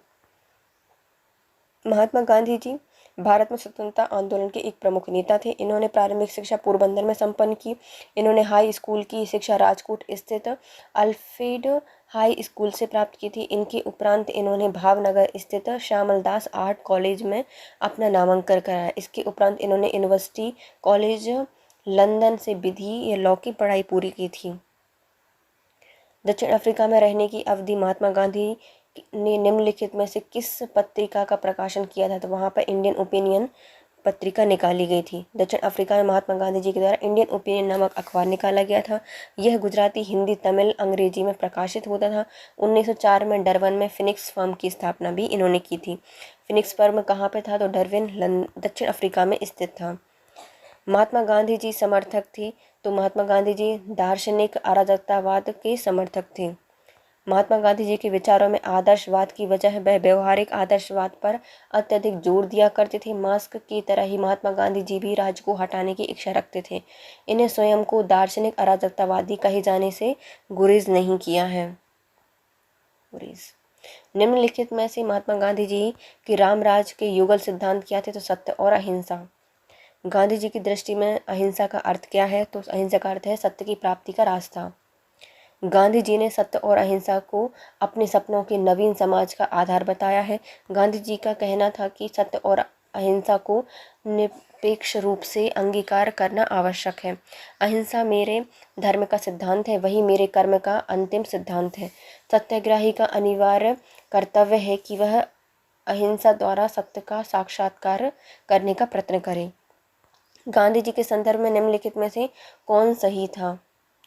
महात्मा गांधी जी भारत में स्वतंत्रता आंदोलन के एक प्रमुख नेता थे। इन्होंने प्रारंभिक शिक्षा पोरबंदर में संपन्न की। इन्होंने हाई स्कूल की शिक्षा राजकोट स्थित अल्फ्रेड हाई स्कूल से प्राप्त की थी। इनके उपरांत इन्होंने भावनगर स्थित श्यामल दास आर्ट कॉलेज में अपना नामांकन कराया। इसके उपरांत इन्होंने यूनिवर्सिटी कॉलेज लंदन से विधि या लॉ की पढ़ाई पूरी की थी। दक्षिण अफ्रीका में रहने की अवधि महात्मा गांधी ने निम्नलिखित में से किस पत्रिका का प्रकाशन किया था? तो वहाँ पर इंडियन ओपिनियन पत्रिका निकाली गई थी। दक्षिण अफ्रीका में महात्मा गांधी जी के द्वारा इंडियन ओपिनियन नामक अखबार निकाला गया था। यह गुजराती, हिंदी, तमिल, अंग्रेजी में प्रकाशित होता था। 1904 में डरबन में फिनिक्स फर्म की स्थापना भी इन्होंने की थी। फिनिक्स फर्म कहाँ पे था? तो डरबन, दक्षिण अफ्रीका में स्थित था। महात्मा गांधी जी समर्थक थे। तो महात्मा गांधी जी दार्शनिक अराजकतावाद के समर्थक थे। महात्मा गांधी जी के विचारों में आदर्शवाद की वजह वह व्यवहारिक आदर्शवाद पर अत्यधिक जोर दिया करते थे। मार्क्स की तरह ही महात्मा गांधी जी भी राज को हटाने की इच्छा रखते थे। इन्हें स्वयं को दार्शनिक अराजकतावादी कहे जाने से गुरेज नहीं किया है। गुरेज। निम्नलिखित में से महात्मा गांधी जी के रामराज के युगल सिद्धांत क्या थे? तो सत्य और अहिंसा। गांधी जी की दृष्टि में अहिंसा का अर्थ क्या है? तो अहिंसा का अर्थ है सत्य की प्राप्ति का रास्ता। गांधी जी ने सत्य और अहिंसा को अपने सपनों के नवीन समाज का आधार बताया है। गांधी जी का कहना था कि सत्य और अहिंसा को निरपेक्ष रूप से अंगीकार करना आवश्यक है। अहिंसा मेरे धर्म का सिद्धांत है, वही मेरे कर्म का अंतिम सिद्धांत है। सत्याग्रही का अनिवार्य कर्तव्य है कि वह अहिंसा द्वारा सत्य का साक्षात्कार करने का प्रयत्न करे। गांधी जी के संदर्भ में निम्नलिखित में से कौन सही था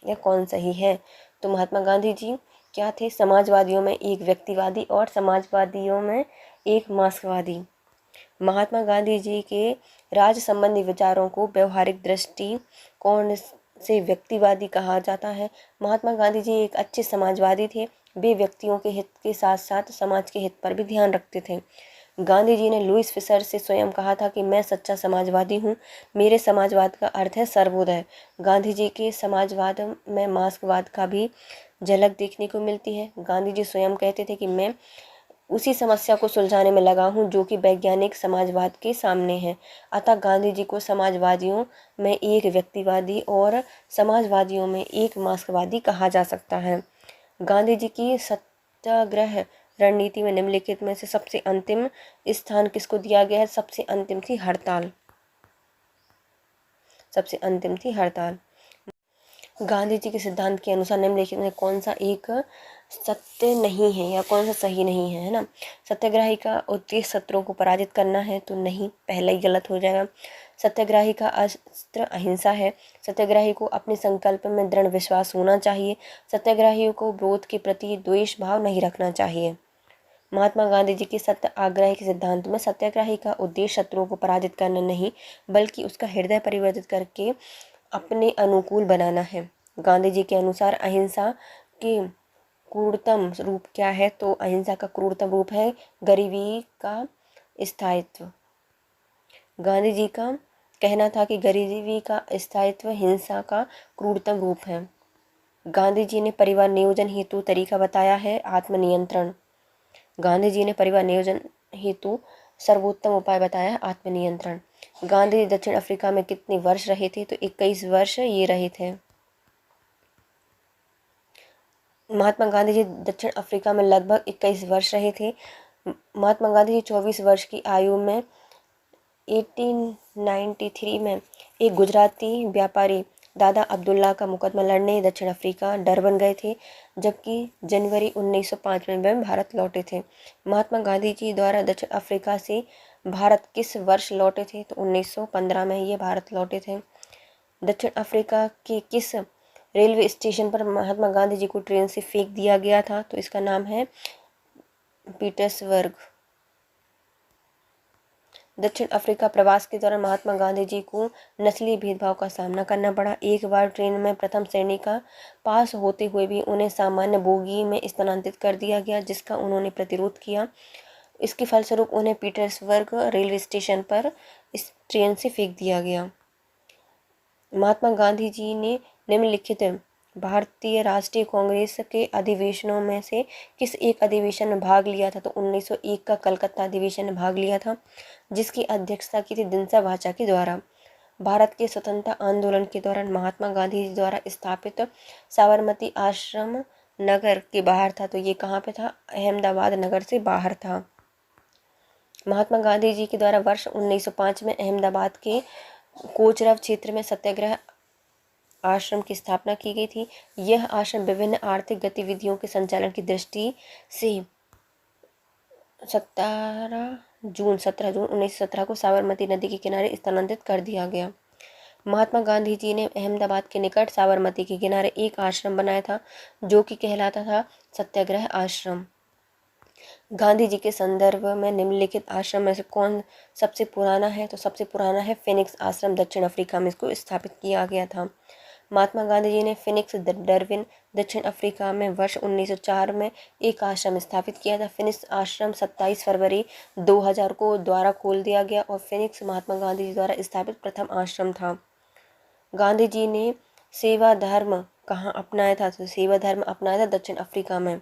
या कौन सही है? तो महात्मा गांधी जी क्या थे? समाजवादियों में एक व्यक्तिवादी और समाजवादियों में एक मार्क्सवादी। महात्मा गांधी जी के राज संबंधी विचारों को व्यवहारिक दृष्टिकोण से व्यक्तिवादी कहा जाता है। महात्मा गांधी जी एक अच्छे समाजवादी थे। वे व्यक्तियों के हित के साथ साथ समाज के हित पर भी ध्यान रखते थे। गांधी जी ने लुईस फिशर से स्वयं कहा था कि मैं सच्चा समाजवादी हूँ, मेरे समाजवाद का अर्थ है सर्वोदय। गांधी जी के समाजवाद में मार्क्सवाद का भी झलक देखने को मिलती है। गांधी जी स्वयं कहते थे कि मैं उसी समस्या को सुलझाने में लगा हूँ जो कि वैज्ञानिक समाजवाद के सामने है। अतः गांधी जी को समाजवादियों में एक व्यक्तिवादी और समाजवादियों में एक मार्क्सवादी कहा जा सकता है। गांधी जी की सत्याग्रह रणनीति में निम्नलिखित में से सबसे अंतिम स्थान किसको दिया गया है? सबसे अंतिम थी हड़ताल। सबसे अंतिम थी हड़ताल। गांधी जी के सिद्धांत के अनुसार निम्नलिखित में कौन सा एक सत्य नहीं है या कौन सा सही नहीं है ना? सत्याग्रही का उद्देश्य शत्रुओं को पराजित करना है, तो नहीं, पहला ही गलत हो जाएगा। सत्याग्रही का अस्त्र अहिंसा है। सत्याग्रही को अपने संकल्प में दृढ़ विश्वास होना चाहिए। सत्याग्रहियों को विरोध के प्रति द्वेष भाव नहीं रखना चाहिए। महात्मा गांधी जी के सत्याग्रह के सिद्धांत में सत्याग्रही का उद्देश्य शत्रुओं को पराजित करना नहीं, बल्कि उसका हृदय परिवर्तित करके अपने अनुकूल बनाना है। गांधी जी के अनुसार अहिंसा के क्रूरतम रूप क्या है? तो अहिंसा का क्रूरतम रूप है गरीबी का स्थायित्व। गांधी जी का कहना था कि गरीबी का स्थायित्व हिंसा का क्रूरतम रूप है। गांधी जी ने परिवार नियोजन हेतु तरीका बताया है आत्मनियंत्रण। गांधी जी ने परिवार नियोजन हेतु सर्वोत्तम उपाय बताया है आत्मनियंत्रण। गांधी जी दक्षिण अफ्रीका में कितने वर्ष रहे थे? तो 21 वर्ष ये रहे थे। महात्मा गांधी जी दक्षिण अफ्रीका में लगभग 21 वर्ष रहे थे। महात्मा गांधी जी 24 वर्ष की आयु में 1893 में एक गुजराती व्यापारी दादा अब्दुल्ला का मुकदमा लड़ने दक्षिण अफ्रीका डरबन गए थे, जबकि जनवरी 1905 में वे भारत लौटे थे। महात्मा गांधी जी द्वारा दक्षिण अफ्रीका से भारत किस वर्ष लौटे थे? तो 1915 में ये भारत लौटे थे। दक्षिण अफ्रीका के किस रेलवे स्टेशन पर महात्मा गांधी जी को ट्रेन से फेंक दिया गया था? तो इसका नाम है पीटर्सबर्ग। दक्षिण अफ्रीका प्रवास के दौरान महात्मा गांधी जी को नस्लीय भेदभाव का सामना करना पड़ा। एक बार ट्रेन में प्रथम श्रेणी का पास होते हुए भी उन्हें सामान्य बोगी में स्थानांतरित कर दिया गया, जिसका उन्होंने प्रतिरोध किया। इसके फलस्वरूप उन्हें पीटर्सबर्ग रेलवे स्टेशन पर इस ट्रेन से फेंक दिया गया। महात्मा गांधी जी ने निम्नलिखित भारतीय राष्ट्रीय कांग्रेस के अधिवेशनों में से किस एक अधिवेशन में भाग लिया था? तो 1901 का कलकत्ता अधिवेशन में भाग लिया था, जिसकी अध्यक्षता की थी दिनसा भाचा के द्वारा। भारत के स्वतंत्रता आंदोलन के दौरान महात्मा गांधी जी द्वारा स्थापित साबरमती आश्रम नगर के बाहर था, तो ये कहाँ पे था? अहमदाबाद नगर से बाहर था। महात्मा गांधी जी के द्वारा वर्ष 1905 में अहमदाबाद के कोचरब क्षेत्र में सत्याग्रह आश्रम की स्थापना की गई थी। यह आश्रम विभिन्न आर्थिक गतिविधियों के संचालन की दृष्टि से 17 जून 1917 को साबरमती नदी के किनारे स्थानांतरित कर दिया गया। महात्मा गांधी जी ने अहमदाबाद के निकट साबरमती के किनारे एक आश्रम बनाया था, जो कि कहलाता था सत्याग्रह आश्रम। गांधी जी के संदर्भ में निम्नलिखित आश्रम में से कौन सबसे पुराना है? तो सबसे पुराना है फिनिक्स आश्रम, दक्षिण अफ्रीका में इसको स्थापित किया गया था। महात्मा गांधी जी ने फिनिक्स डरविन दक्षिण अफ्रीका में वर्ष 1904 में एक आश्रम स्थापित किया था। फिनिक्स आश्रम 27 फरवरी 2000 को द्वारा खोल दिया गया और फिनिक्स महात्मा गांधी जी द्वारा स्थापित प्रथम आश्रम था। गांधी जी ने सेवा धर्म कहाँ अपनाया था? तो सेवा धर्म अपनाया था दक्षिण अफ्रीका में।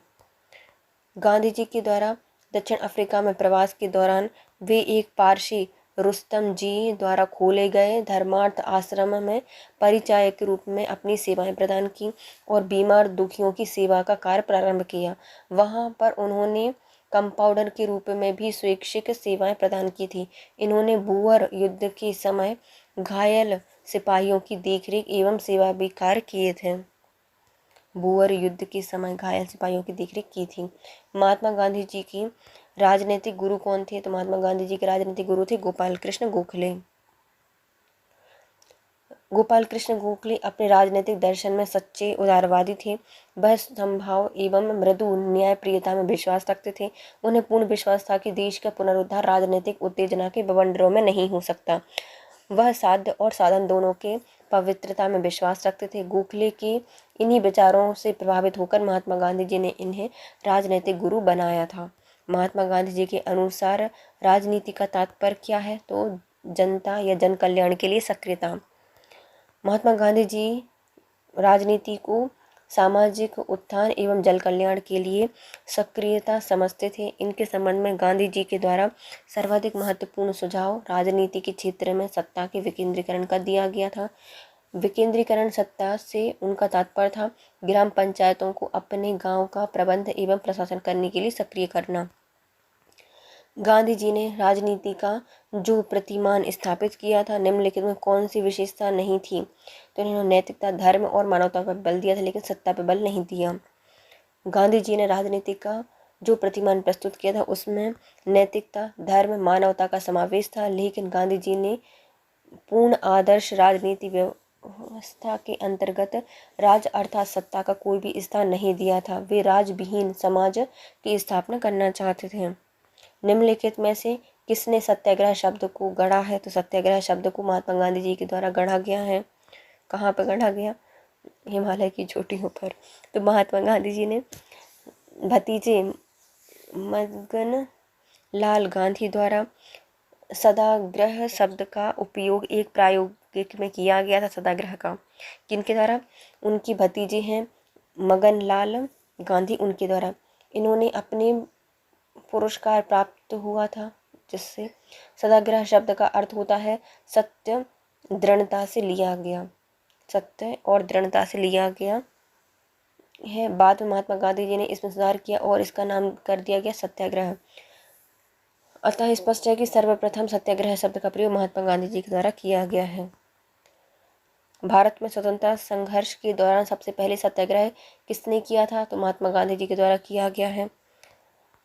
गांधी जी के द्वारा दक्षिण अफ्रीका में प्रवास के दौरान वे एक पारसी रुस्तम जी द्वारा खोले गए धर्मार्थ आश्रम में परिचायक के रूप में अपनी सेवाएं प्रदान की और बीमार दुखियों की सेवा का कार्य प्रारंभ किया। वहां पर उन्होंने कंपाउंडर के रूप में भी स्वैच्छिक सेवाएं प्रदान की थी। इन्होंने बुअर युद्ध के समय घायल सिपाहियों की देखरेख एवं सेवा भी कार्य किए थे। बुअर युद्ध के समय घायल सिपाहियों की देखरेख की थी। महात्मा गांधी जी की राजनीतिक गुरु कौन थे? तो महात्मा गांधी जी के राजनीतिक गुरु थे गोपाल कृष्ण गोखले। गोपाल कृष्ण गोखले अपने राजनीतिक दर्शन में सच्चे उदारवादी थे। वह समभाव एवं मृदु न्यायप्रियता में विश्वास रखते थे। उन्हें पूर्ण विश्वास था कि देश का पुनरुद्धार राजनीतिक उत्तेजना के बवंडरों में नहीं हो सकता। वह साध्य और साधन दोनों के पवित्रता में विश्वास रखते थे। गोखले के इन्हीं विचारों से प्रभावित होकर महात्मा गांधी जी ने इन्हें राजनीतिक गुरु बनाया था। महात्मा गांधी जी के अनुसार राजनीति का तात्पर्य क्या है? तो जनता या जन कल्याण के लिए सक्रियता। महात्मा गांधी जी राजनीति को सामाजिक उत्थान एवं जन कल्याण के लिए सक्रियता समझते थे। इनके संबंध में गांधी जी के द्वारा सर्वाधिक महत्वपूर्ण सुझाव राजनीति के क्षेत्र में सत्ता के विकेंद्रीकरण का दिया गया था। विकेंद्रीकरण सत्ता से उनका तात्पर्य था ग्राम पंचायतों को अपने गांव का प्रबंध एवं प्रशासन करने के लिए सक्रिय करना। गांधी जी ने राजनीति का जो प्रतिमान स्थापित किया था, निम्नलिखित में कौन सी विशेषता नहीं थी? तो इन्होंने नैतिकता, धर्म और मानवता पर बल दिया था, लेकिन सत्ता पर बल नहीं दिया। गांधी जी ने राजनीति का जो प्रतिमान प्रस्तुत किया था उसमें नैतिकता, धर्म, मानवता का समावेश था, लेकिन गांधी जी ने पूर्ण आदर्श राजनीति व्यवस्था के अंतर्गत राज अर्थात सत्ता का कोई भी स्थान नहीं दिया था। वे राजविहीन समाज की स्थापना करना चाहते थे। निम्नलिखित में से किसने सत्याग्रह शब्द को गढ़ा है? तो सत्याग्रह शब्द को महात्मा गांधी जी के द्वारा गढ़ा गया है। कहाँ पर गढ़ा गया? हिमालय की चोटियों पर। तो महात्मा गांधी जी ने भतीजे मदन लाल गांधी द्वारा सत्याग्रह शब्द का उपयोग एक प्रायोगिक में किया गया था। सत्याग्रह का किनके द्वारा? उनकी भतीजे हैं मगन लाल गांधी, उनके द्वारा। इन्होंने अपने पुरस्कार प्राप्त हुआ था, जिससे सत्याग्रह शब्द का अर्थ होता है सत्य दृढ़ता से लिया गया, सत्य और दृढ़ता से लिया गया है। बाद में महात्मा गांधी जी ने इसमें सुधार किया और इसका नाम कर दिया गया सत्याग्रह। अतः स्पष्ट है कि सर्वप्रथम सत्याग्रह शब्द का प्रयोग महात्मा गांधी जी के द्वारा किया गया है। भारत में स्वतंत्रता संघर्ष के दौरान सबसे पहले सत्याग्रह किसने किया था? तो महात्मा गांधी जी के द्वारा किया गया है।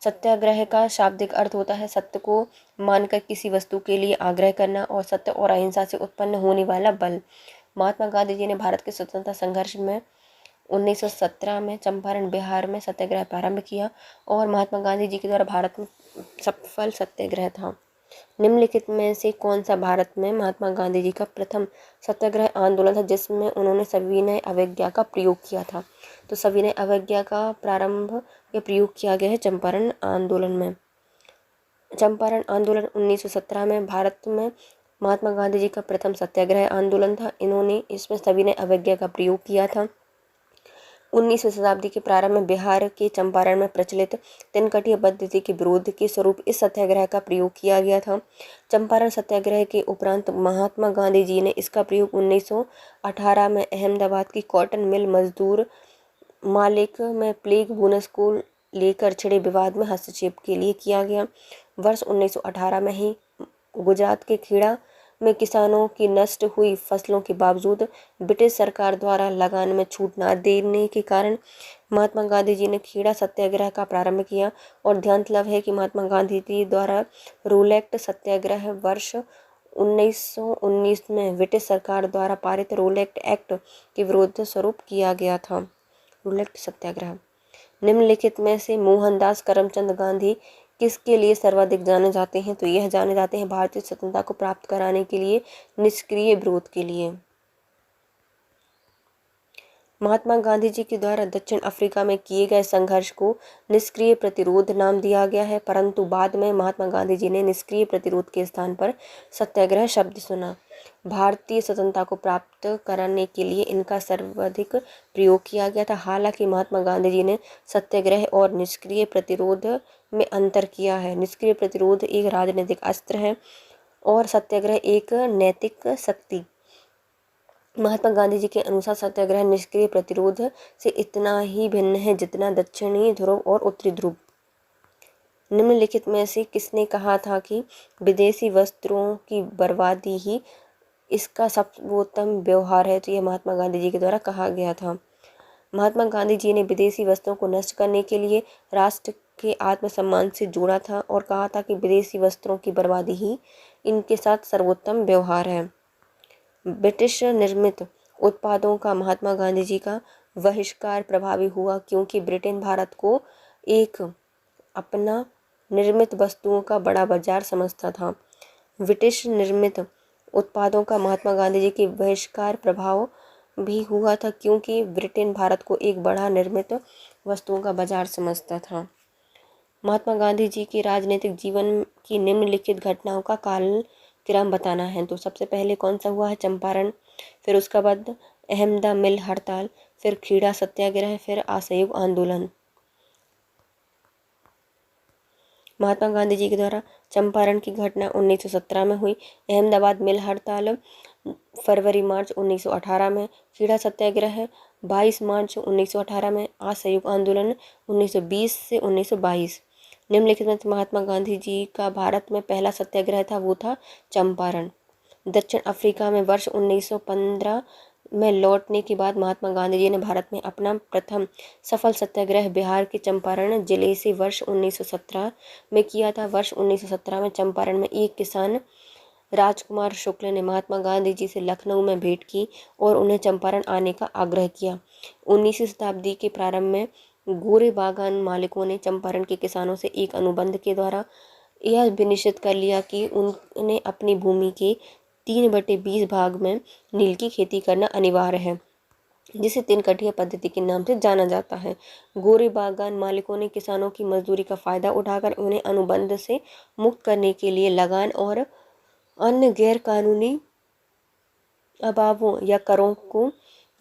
सत्याग्रह का शाब्दिक अर्थ होता है सत्य को मानकर किसी वस्तु के लिए आग्रह करना और सत्य और अहिंसा से उत्पन्न होने वाला बल। महात्मा गांधी जी ने भारत के स्वतंत्रता संघर्ष में 1917 में चंपारण बिहार में सत्याग्रह प्रारंभ किया और महात्मा गांधी जी के द्वारा भारत में सफल सत्याग्रह था। निम्नलिखित में से कौन सा भारत में महात्मा गांधी जी का प्रथम सत्याग्रह आंदोलन था जिसमें उन्होंने सविनय अवज्ञा का प्रयोग किया था? तो सविनय अवज्ञा का प्रारंभ या प्रयोग किया गया है चंपारण आंदोलन में। चंपारण आंदोलन 1917 में भारत में महात्मा गांधी जी का प्रथम सत्याग्रह आंदोलन था। इन्होंने इसमें सविनय अवज्ञा का प्रयोग किया था। 19वीं शताब्दी के प्रारंभ में बिहार के चंपारण में प्रचलित तिनकटिया पद्धति के विरोध के स्वरूप इस सत्याग्रह का प्रयोग किया गया था। चंपारण सत्याग्रह के उपरांत महात्मा गांधी जी ने इसका प्रयोग 1918 में अहमदाबाद की कॉटन मिल मजदूर मालिक में प्लेग बोनस को लेकर छिड़े विवाद में हस्तक्षेप के लिए किया गया। वर्ष 1918 में ही गुजरात के खेड़ा में किसानों की नष्ट हुई फसलों के बावजूद ब्रिटिश सरकार द्वारा लगान में छूट न देने के कारण महात्मा गांधी जी ने खेड़ा सत्याग्रह का प्रारंभ किया। और ध्यानतलब है कि महात्मा गांधी जी द्वारा रोलेक्ट सत्याग्रह वर्ष 1919 में ब्रिटिश सरकार द्वारा पारित रोलेक्ट एक्ट के विरोध स्वरूप किया गया था। रोलेक्ट सत्याग्रह। निम्नलिखित में से मोहनदास करमचंद गांधी किसके लिए सर्वाधिक जाने जाते हैं? तो यह जाने जाते हैं भारतीय स्वतंत्रता को प्राप्त कराने के लिए निष्क्रिय विरोध के लिए। महात्मा गांधी जी के द्वारा दक्षिण अफ्रीका में किए गए संघर्ष को निष्क्रिय प्रतिरोध नाम दिया गया है, परंतु बाद में महात्मा गांधी जी ने निष्क्रिय प्रतिरोध के स्थान पर सत्याग्रह शब्द सुना। भारतीय स्वतंत्रता को प्राप्त कराने के लिए इनका सर्वाधिक प्रयोग किया गया था। हालांकि महात्मा गांधी जी ने सत्याग्रह और निष्क्रिय प्रतिरोध में अंतर किया है। निष्क्रिय प्रतिरोध एक राजनीतिक अस्त्र है और सत्याग्रह एक नैतिक शक्ति। महात्मा गांधी जी के अनुसार सत्याग्रह निष्क्रिय प्रतिरोध से इतना ही भिन्न है जितना दक्षिणी ध्रुव और उत्तरी ध्रुव। निम्नलिखित में से किसने कहा था कि विदेशी वस्त्रों की बर्बादी ही इसका सर्वोत्तम व्यवहार है? तो यह महात्मा गांधी जी के द्वारा कहा गया था। महात्मा गांधी जी ने विदेशी वस्त्रों को नष्ट करने के लिए राष्ट्र के आत्मसम्मान से जोड़ा था और कहा था कि विदेशी वस्त्रों की बर्बादी ही इनके साथ सर्वोत्तम व्यवहार है। ब्रिटिश निर्मित उत्पादों का महात्मा गांधी जी का बहिष्कार प्रभावी हुआ क्योंकि ब्रिटेन भारत को एक अपना निर्मित वस्तुओं का बड़ा बाजार समझता था। ब्रिटिश निर्मित उत्पादों का महात्मा गांधी जी के बहिष्कार प्रभाव भी हुआ था क्योंकि ब्रिटेन भारत को एक बड़ा निर्मित वस्तुओं का बाजार समझता था। महात्मा गांधी जी के राजनीतिक जीवन की निम्नलिखित घटनाओं का काल क्रम बताना है। तो सबसे पहले कौन सा हुआ है? चंपारण, फिर उसके बाद अहमदा मिल हड़ताल, फिर खेड़ा सत्याग्रह, फिर असहयोग आंदोलन। महात्मा गांधी जी के द्वारा चंपारण की घटना 1917 में हुई, अहमदाबाद मिल हड़ताल फरवरी मार्च 1918 में, खेड़ा सत्याग्रह 22 मार्च 1918 में, असहयोग आंदोलन 1920 से 1922। निम्नलिखित में महात्मा गांधी जी का भारत में पहला सत्याग्रह था वो था चंपारण। दक्षिण अफ्रीका में वर्ष 1915 में लौटने के बाद महात्मा गांधी जी ने भारत में अपना प्रथम सफल सत्याग्रह बिहार के चंपारण जिले से वर्ष 1917 में किया था। वर्ष 1917 में चंपारण में एक किसान राजकुमार शुक्ल ने महात्मा गांधी जी से लखनऊ में भेंट की और उन्हें चंपारण आने का आग्रह किया। 19वीं शताब्दी के प्रारंभ में गोरे बागान मालिकों ने चंपारण के किसानों से एक अनुबंध के द्वारा यह विनिश्चित कर लिया कि उन्हें अपनी भूमि के 3/20 भाग में नील की खेती करना अनिवार्य है, जिसे तिनकटिया पद्धति के नाम से जाना जाता है। गोरे बागान मालिकों ने किसानों की मजदूरी का फायदा उठाकर उन्हें अनुबंध से मुक्त करने के लिए लगान और अन्य गैर कानूनी अभावों या करों को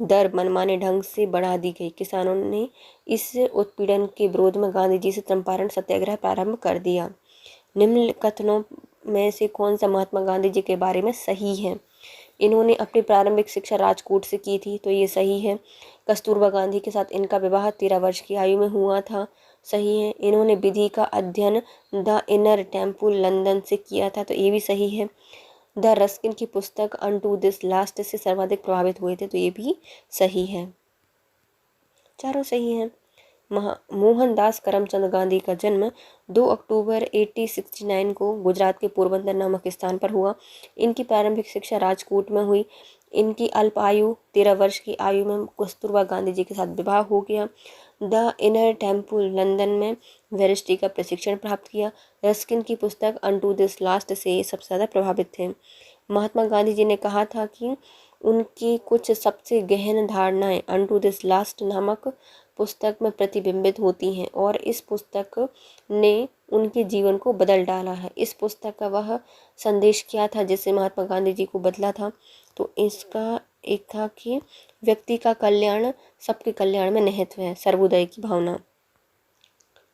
दर मनमाने ढंग से बढ़ा दी गई। किसानों ने इस उत्पीड़न के विरोध में गांधी जी से चंपारण सत्याग्रह प्रारंभ कर दिया। निम्न कथनों में से कौन सा महात्मा गांधी जी के बारे में सही है? इन्होंने अपनी प्रारंभिक शिक्षा राजकोट से की थी, तो ये सही है। कस्तूरबा गांधी के साथ इनका विवाह 13 वर्ष की आयु में हुआ था, सही है। इन्होंने विधि का अध्ययन द इनर टेम्पल लंदन से किया था, तो ये भी सही है। द रस्किन की पुस्तक अनटू दिस लास्ट से सर्वाधिक प्रभावित हुए थे, तो ये भी सही है। चारों सही हैं। मोहनदास करमचंद गांधी का जन्म 2 अक्टूबर 1869 को गुजरात के पोरबंदर नामक स्थान पर हुआ। इनकी प्रारंभिक शिक्षा राजकोट में हुई। इनकी अल्प आयु 13 वर्ष की आयु में कस्तूरबा गांधी जी के साथ विवाह हो गया। द इनर टेम्पल लंदन में वेरिस्टी का प्रशिक्षण प्राप्त किया। रस्किन की पुस्तक अनटू दिस लास्ट से सबसे ज़्यादा प्रभावित थे। महात्मा गांधी जी ने कहा था कि उनकी कुछ सबसे गहन धारणाएं अनटू दिस लास्ट नामक पुस्तक में प्रतिबिंबित होती हैं और इस पुस्तक ने उनके जीवन को बदल डाला है। इस पुस्तक का वह संदेश क्या था जिससे महात्मा गांधी जी को बदला था? तो इसका एक था कि व्यक्ति का कल्याण सबके कल्याण में निहित है, सर्वोदय की भावना।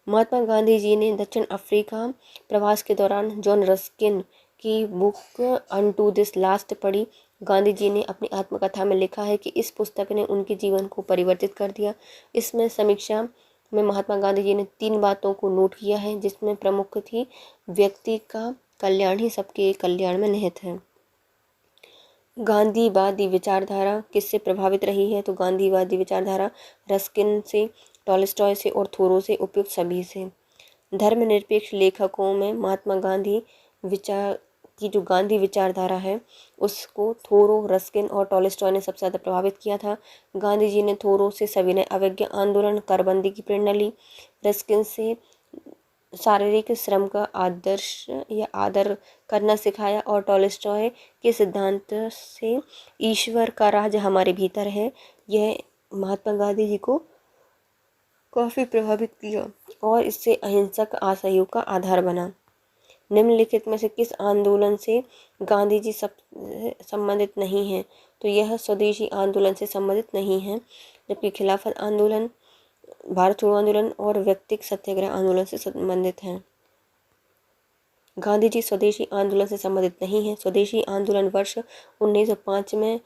महात्मा गांधी जी ने दक्षिण अफ्रीका प्रवास के दौरान जॉन रस्किन की बुक अनटू दिस लास्ट पढ़ी। गांधी जी ने अपनी आत्मकथा में लिखा है कि इस पुस्तक ने उनके जीवन को परिवर्तित कर दिया। इसमें समीक्षा में महात्मा गांधी जी ने 3 बातों को नोट किया है जिसमें प्रमुख थी व्यक्ति का कल्याण ही सबके कल्याण में निहित है। गांधीवादी विचारधारा किससे प्रभावित रही है? तो गांधीवादी विचारधारा रस्किन से, टॉलस्टॉय से और थोरो से, उपयुक्त सभी से। धर्मनिरपेक्ष लेखकों में महात्मा गांधी विचार की जो गांधी विचारधारा है उसको थोरो, रस्किन और टॉलस्टॉय ने सबसे ज़्यादा प्रभावित किया था। गांधी जी ने थोरो से सविनय अवज्ञा आंदोलन, करबंदी की प्रेरणा ली। रस्किन से शारीरिक श्रम का आदर्श या आदर करना सिखाया और टॉलस्टॉय के सिद्धांत से ईश्वर का राज हमारे भीतर है, यह महात्मा गांधी जी को काफ़ी प्रभावित किया और इससे अहिंसक असहयोग का आधार बना। निम्नलिखित में से किस आंदोलन से गांधी जी संबंधित नहीं हैं? तो यह स्वदेशी आंदोलन से संबंधित नहीं है, जबकि खिलाफत आंदोलन, भारत छोड़ो आंदोलन और व्यक्तिगत सत्याग्रह आंदोलन से संबंधित हैं। गांधी जी स्वदेशी आंदोलन से संबंधित नहीं है। स्वदेशी आंदोलन वर्ष 1905 में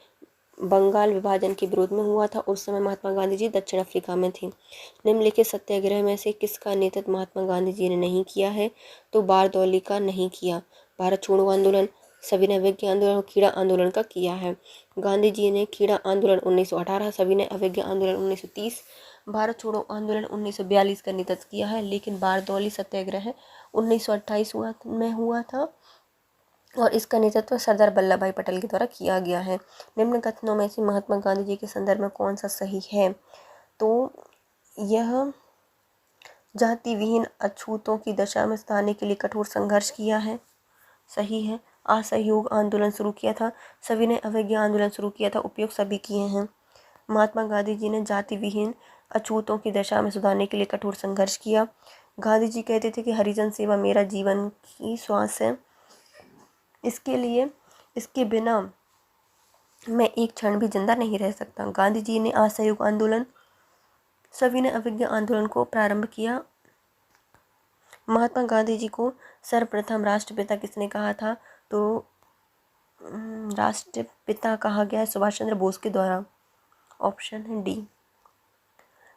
बंगाल विभाजन के विरोध में हुआ था। उस समय महात्मा गांधी जी दक्षिण अफ्रीका में थे। निम्नलिखित सत्याग्रह में से किसका नेतृत्व महात्मा गांधी जी ने नहीं किया है? तो बारदौली का नहीं किया। भारत छोड़ो आंदोलन, सविनय अवज्ञा आंदोलन और खेड़ा आंदोलन का किया है। गांधी जी ने खेड़ा आंदोलन 1918, सविनय अवज्ञा आंदोलन 1930, भारत छोड़ो आंदोलन 1942 का नेतृत्व किया है, लेकिन बारदौली सत्याग्रह 1928 में हुआ था और इसका नेतृत्व सरदार वल्लभ भाई पटेल के द्वारा किया गया है। निम्न कथनों में से महात्मा गांधी जी के संदर्भ में कौन सा सही है? तो यह जाति विहीन अछूतों की दशा में सुधारने के लिए कठोर संघर्ष किया है, सही है। असहयोग आंदोलन शुरू किया था, सविनय अवज्ञा आंदोलन शुरू किया था, उपयोग सभी किए हैं। महात्मा गांधी जी ने जाति विहीन अछूतों की दशा में सुधारने के लिए कठोर संघर्ष किया। गांधी जी कहते थे कि हरिजन सेवा मेरा जीवन की श्वास है, इसके बिना मैं एक क्षण भी जिंदा नहीं रह सकता। गांधी जी ने असहयोग आंदोलन, सविनय अवज्ञा आंदोलन को प्रारंभ किया। महात्मा गांधी जी को सर्वप्रथम राष्ट्रपिता किसने कहा था? तो राष्ट्रपिता कहा गया है सुभाष चंद्र बोस के द्वारा, ऑप्शन है डी।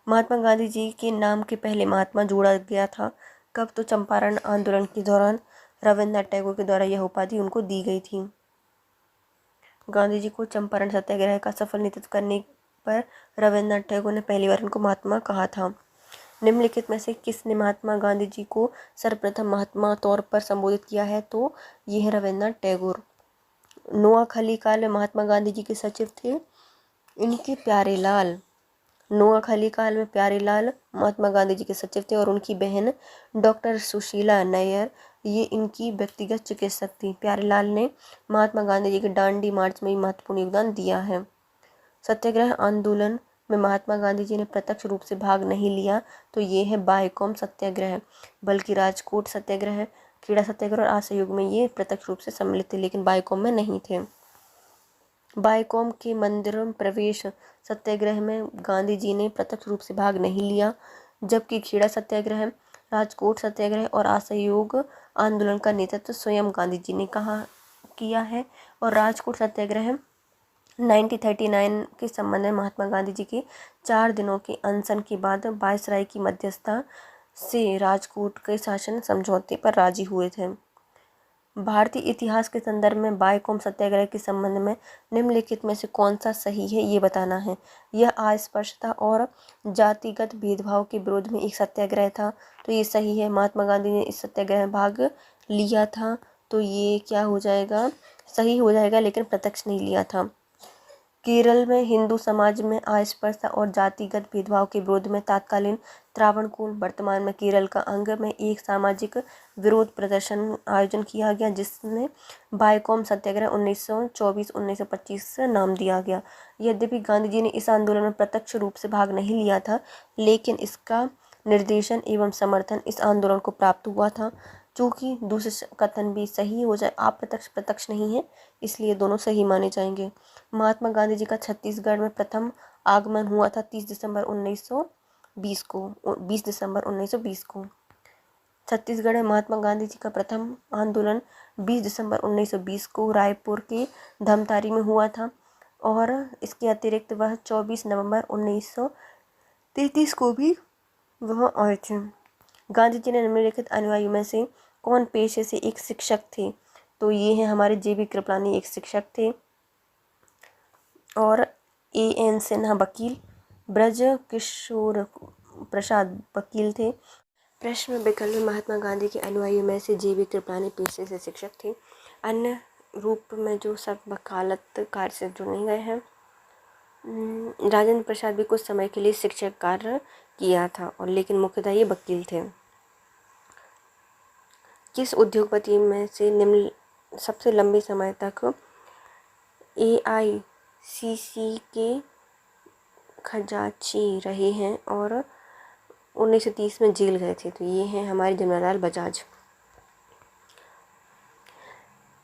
महात्मा गांधी जी के नाम के पहले महात्मा जोड़ा गया था कब? तो चंपारण आंदोलन के दौरान रविन्द्रनाथ टैगोर के द्वारा यह उपाधि उनको दी गई थी। गांधी जी को चंपारण सत्याग्रह का सफल नेतृत्व करने पर रविन्द्रनाथ टैगोर ने पहली बार उनको महात्मा कहा था। निम्नलिखित में से किसने महात्मा गांधी जी को सर्वप्रथम महात्मा तौर पर संबोधित किया है? तो यह है रविन्द्रनाथ टैगोर। नोआखली काल में महात्मा गांधी जी के सचिव थे इनके प्यारेलाल। नोआखली काल में प्यारेलाल महात्मा गांधी जी के सचिव थे और उनकी बहन डॉक्टर सुशीला नैयर ये इनकी व्यक्तिगत चिकित्सक थी। प्यारेलाल ने महात्मा गांधी जी के दांडी मार्च में भी महत्वपूर्ण योगदान दिया है। सत्याग्रह आंदोलन में महात्मा गांधी जी ने प्रत्यक्ष रूप से भाग नहीं लिया, तो ये है बायकॉम सत्याग्रह, बल्कि राजकोट सत्याग्रह, खेड़ा सत्याग्रह और असहयोग में ये प्रत्यक्ष रूप से सम्मिलित थे, लेकिन बायकॉम में नहीं थे। बायकॉम के मंदिर प्रवेश सत्याग्रह में गांधी जी ने प्रत्यक्ष रूप से भाग नहीं लिया, जबकि खेड़ा सत्याग्रह, राजकोट सत्याग्रह और असहयोग आंदोलन का नेतृत्व स्वयं गांधी जी ने किया है। और राजकोट सत्याग्रह 1939 के संबंध में महात्मा गांधी जी के 4 दिनों के अनशन के बाद वायसराय की मध्यस्थता से राजकोट के शासन समझौते पर राजी हुए थे। भारतीय इतिहास के संदर्भ में बायकॉम सत्याग्रह के संबंध में निम्नलिखित में से कौन सा सही है ये बताना है। यह अस्पृश्यता और जातिगत भेदभाव के विरोध में एक सत्याग्रह था, तो ये सही है। महात्मा गांधी ने इस सत्याग्रह में भाग लिया था, तो ये क्या हो जाएगा? सही हो जाएगा, लेकिन प्रत्यक्ष नहीं लिया था। केरल में हिंदू समाज में अस्पृश्यता और जातिगत भेदभाव के विरोध में तत्कालीन त्रावणकोर, वर्तमान में केरल का अंग, में एक सामाजिक विरोध प्रदर्शन आयोजन किया गया जिसने बायकॉम सत्याग्रह 1924-1925 नाम दिया गया। यद्यपि गांधी जी ने इस आंदोलन में प्रत्यक्ष रूप से भाग नहीं लिया था, लेकिन इसका निर्देशन एवं समर्थन इस आंदोलन को प्राप्त हुआ था। चूँकि दूसरे कथन भी सही हो जाए, अप्रत्यक्ष प्रत्यक्ष नहीं है, इसलिए दोनों सही माने जाएंगे। महात्मा गांधी जी का छत्तीसगढ़ में प्रथम आगमन हुआ था 30 दिसंबर 1920 को 20 दिसंबर 1920 को। छत्तीसगढ़ में महात्मा गांधी जी का प्रथम आंदोलन 20 दिसंबर 1920 को रायपुर के धमतारी में हुआ था और इसके अतिरिक्त वह 24 नवंबर 1933 को भी वह आए थे। गांधी जी ने निम्नलिखित अनुयायियों में से कौन पेशे से एक शिक्षक थे? तो ये हैं हमारे JB कृपलानी एक शिक्षक थे और AN सिन्हा वकील, ब्रज किशोर प्रसाद वकील थे। प्रश्न में विकल्प में महात्मा गांधी के अनुयायियों में से JB कृपलानी पेशे से शिक्षक थे। अन्य रूप में जो सब वकालत कार्य से जुड़े गए हैं। राजेंद्र प्रसाद भी कुछ समय के लिए शिक्षक कार्य किया था और लेकिन मुख्यतः ये वकील थे। किस उद्योगपति में से निम्न सबसे लंबे समय तक AICC के खजांची रहे हैं और 1930 में जेल गए थे? तो ये हैं हमारे जमनालाल बजाज।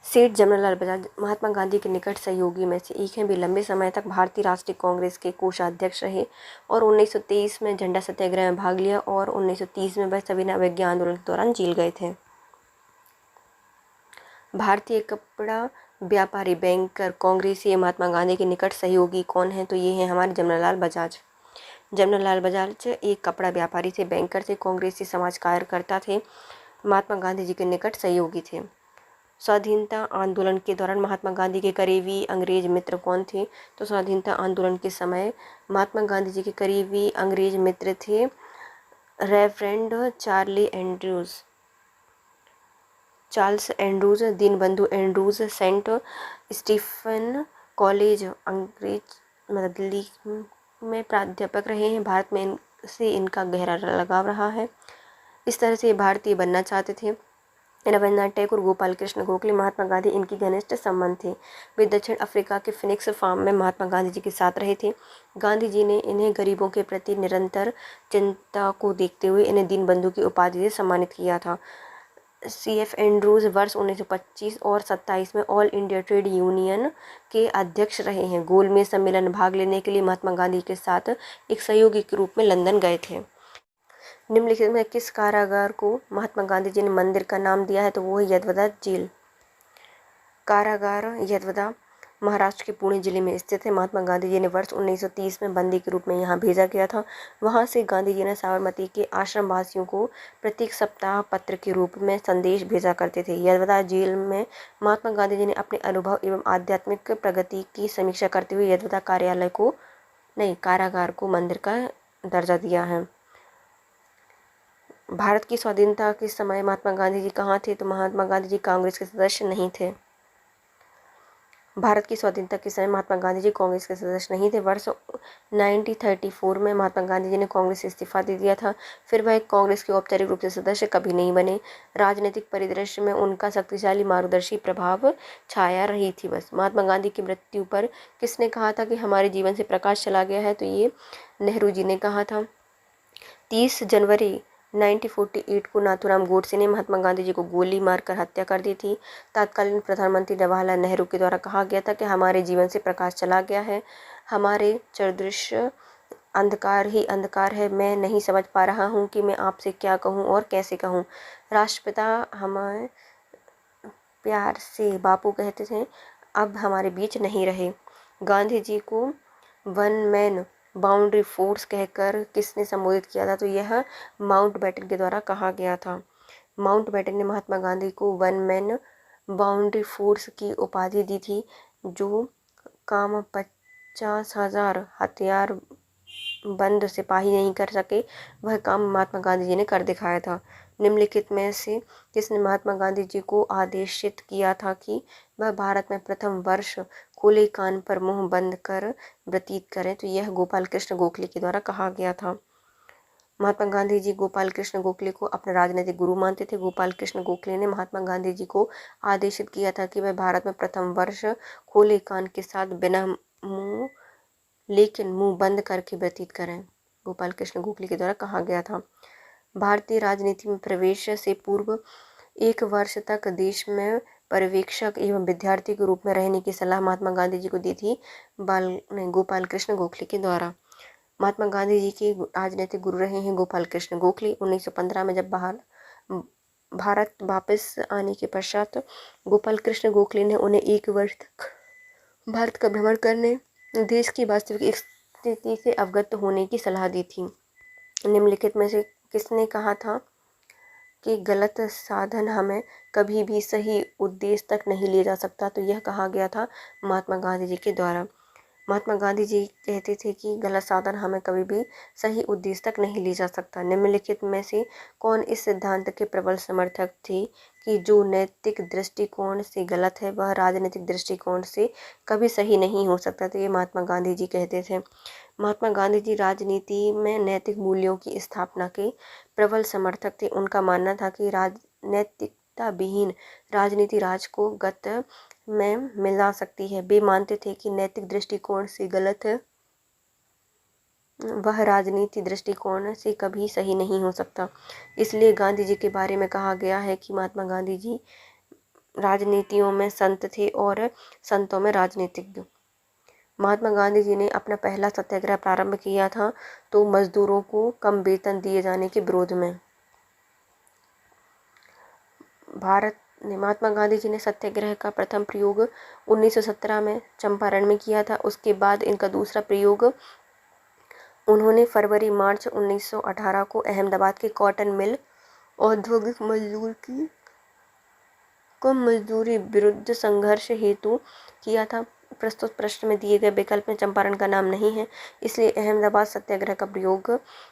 सेठ जमनालाल बजाज महात्मा गांधी के निकट सहयोगी में से एक हैं। वे लंबे समय तक भारतीय राष्ट्रीय कांग्रेस के कोषाध्यक्ष रहे और 1923 में झंडा सत्याग्रह में भाग लिया और 1930 में वह सविनय अवज्ञा आंदोलन के दौरान जेल गए थे। भारतीय कपड़ा व्यापारी, बैंकर, कांग्रेसी महात्मा गांधी के निकट सहयोगी कौन है? तो ये हैं हमारे जमनालाल बजाज। जमनालाल बजाज एक कपड़ा व्यापारी थे, बैंकर थे, कांग्रेसी समाज कार्यकर्ता थे, महात्मा गांधी जी के निकट सहयोगी थे। स्वाधीनता आंदोलन के दौरान महात्मा गांधी के करीबी अंग्रेज मित्र कौन थे? तो स्वाधीनता आंदोलन के समय महात्मा गांधी जी के करीबी अंग्रेज मित्र थे reverend Charles Andrews, Dinabandhu Andrews, saint Stephen college अंग्रेज मतलब दिल्ली में प्राध्यापक रहे हैं। भारत में इनसे इनका गहरा लगाव रहा है। इस तरह से भारतीय बनना चाहते थे। रविन्द्रनाथ टैगोर, गोपाल कृष्ण गोखले, महात्मा गांधी इनकी घनिष्ठ संबंध थे। वे दक्षिण अफ्रीका के फिनिक्स फार्म में महात्मा गांधी जी के साथ रहे थे। गांधी जी ने इन्हें गरीबों के प्रति निरंतर चिंता को देखते हुए इन्हें दीनबंधु की उपाधि से सम्मानित किया था। CF एंड्रूज वर्ष 1925 और 27 में ऑल इंडिया ट्रेड यूनियन के अध्यक्ष रहे हैं। गोलमेज सम्मेलन में भाग लेने के लिए महात्मा गांधी के साथ एक सहयोगी के रूप में लंदन गए थे। निम्नलिखित में किस कारागार को महात्मा गांधी जी ने मंदिर का नाम दिया है? तो वो है यदवदा जेल। कारागार यदवदा महाराष्ट्र के पुणे जिले में स्थित है। महात्मा गांधी जी ने वर्ष 1930 में बंदी के रूप में यहाँ भेजा गया था। वहाँ से गांधी जी ने साबरमती के आश्रम वासियों को प्रत्येक सप्ताह पत्र के रूप में संदेश भेजा करते थे। यदवदा जेल में महात्मा गांधी जी ने अपने अनुभव एवं आध्यात्मिक प्रगति की समीक्षा करते हुए यदवदा कारागार को मंदिर का दर्जा दिया है। भारत की स्वाधीनता के समय महात्मा गांधी जी कहाँ थे? तो महात्मा गांधी जी कांग्रेस के सदस्य नहीं थे। भारत की स्वाधीनता के समय महात्मा गांधी जी कांग्रेस के सदस्य नहीं थे। वर्ष 1934 में महात्मा गांधी जी ने कांग्रेस से इस्तीफा दे दिया था। फिर वह कांग्रेस के औपचारिक रूप से सदस्य कभी नहीं बने। राजनीतिक परिदृश्य में उनका शक्तिशाली मार्गदर्शी प्रभाव छाया रही थी बस। महात्मा गांधी की मृत्यु पर किसने कहा था कि हमारे जीवन से प्रकाश चला गया है? तो ये नेहरू जी ने कहा था। 30 जनवरी 1948 को नाथूराम गोडसे ने महात्मा गांधी जी को गोली मारकर हत्या कर दी थी। तत्कालीन प्रधानमंत्री जवाहरलाल नेहरू के द्वारा कहा गया था कि हमारे जीवन से प्रकाश चला गया है, हमारे चरदृश्य अंधकार ही अंधकार है। मैं नहीं समझ पा रहा हूँ कि मैं आपसे क्या कहूँ और कैसे कहूँ। राष्ट्रपिता हमें प्यार से बापू कहते थे, अब हमारे बीच नहीं रहे। गांधी जी को वन मैन बाउंड्री फोर्स कहकर किसने संबोधित किया था? तो यह माउंटबेटन के द्वारा कहा गया था। माउंटबेटन ने महात्मा गांधी को वन मैन बाउंड्री फोर्स की उपाधि दी थी, जो काम 50,000 हथियार बंद सिपाही नहीं कर सके, वह काम महात्मा गांधी जी ने कर दिखाया था। निम्नलिखित में से किसने महात्मा गांधी जी को आदेशित किया था कि वह भारत में प्रथम वर्ष खुले कान पर मुंह बंद कर व्यतीत करें? तो यह गोपाल कृष्ण गोखले के द्वारा कहा गया था। महात्मा गांधी जी गोपाल कृष्ण गोखले को अपना राजनीतिक गुरु मानते थे। गोपाल कृष्ण गोखले ने महात्मा गांधी जी को आदेशित किया था कि वह भारत में प्रथम वर्ष खुले कान के साथ बिना मुंह लेकिन मुंह बंद करके व्यतीत करें, गोपाल कृष्ण गोखले के द्वारा कहा गया था। भारतीय राजनीति में प्रवेश से पूर्व 1 वर्ष तक देश में पर्यवेक्षक एवं विद्यार्थी के रूप में रहने की सलाह महात्मा गांधी जी को दी थी गोपाल कृष्ण गोखले के द्वारा। महात्मा गांधी जी के राजनीतिक गुरु रहे हैं गोपाल कृष्ण गोखले। 1915 में जब भारत वापस आने के पश्चात गोपाल कृष्ण गोखले ने उन्हें 1 वर्ष तक भारत का भ्रमण करने, देश की वास्तविक स्थिति से अवगत होने की सलाह दी थी। निम्नलिखित में से किसने कहा था कि गलत साधन हमें कभी भी सही उद्देश्य तक नहीं ले जा सकता? तो यह कहा गया था महात्मा गांधी जी के द्वारा। महात्मा गांधी जी कहते थे कि गलत साधन हमें कभी भी सही उद्देश्य तक नहीं ले जा सकता। निम्नलिखित में से कौन इस सिद्धांत के प्रबल समर्थक थे कि जो नैतिक दृष्टिकोण से गलत है वह राजनीतिक दृष्टिकोण से कभी सही नहीं हो सकता? तो ये महात्मा गांधी जी कहते थे। महात्मा गांधी जी राजनीति में नैतिक मूल्यों की स्थापना के प्रबल समर्थक थे। उनका मानना था कि नैतिकता विहीन राजनीति राज को गत में मिला सकती है। वे मानते थे कि नैतिक दृष्टिकोण से गलत है वह राजनीति दृष्टिकोण से कभी सही नहीं हो सकता। इसलिए गांधी जी के बारे में कहा गया है कि महात्मा गांधी जी राजनीतियों में संत थे और संतों में राजनीतिज्ञ। महात्मा गांधी जी ने अपना पहला सत्याग्रह प्रारंभ किया था तो मजदूरों को कम वेतन दिए जाने के विरोध में। महात्मा गांधी जी ने सत्याग्रह का प्रथम प्रयोग 1917 में चंपारण में किया था। उसके बाद इनका दूसरा प्रयोग उन्होंने फरवरी-मार्च 1918 को अहमदाबाद के कॉटन मिल औद्योगिक मजदूर की कम मजदूरी विरुद्ध संघर्ष हेतु किया था। प्रस्तुत प्रश्न में दिए गए विकल्प में चंपारण का नाम नहीं है, इसलिए अहमदाबाद सत्याग्रह का प्रयोग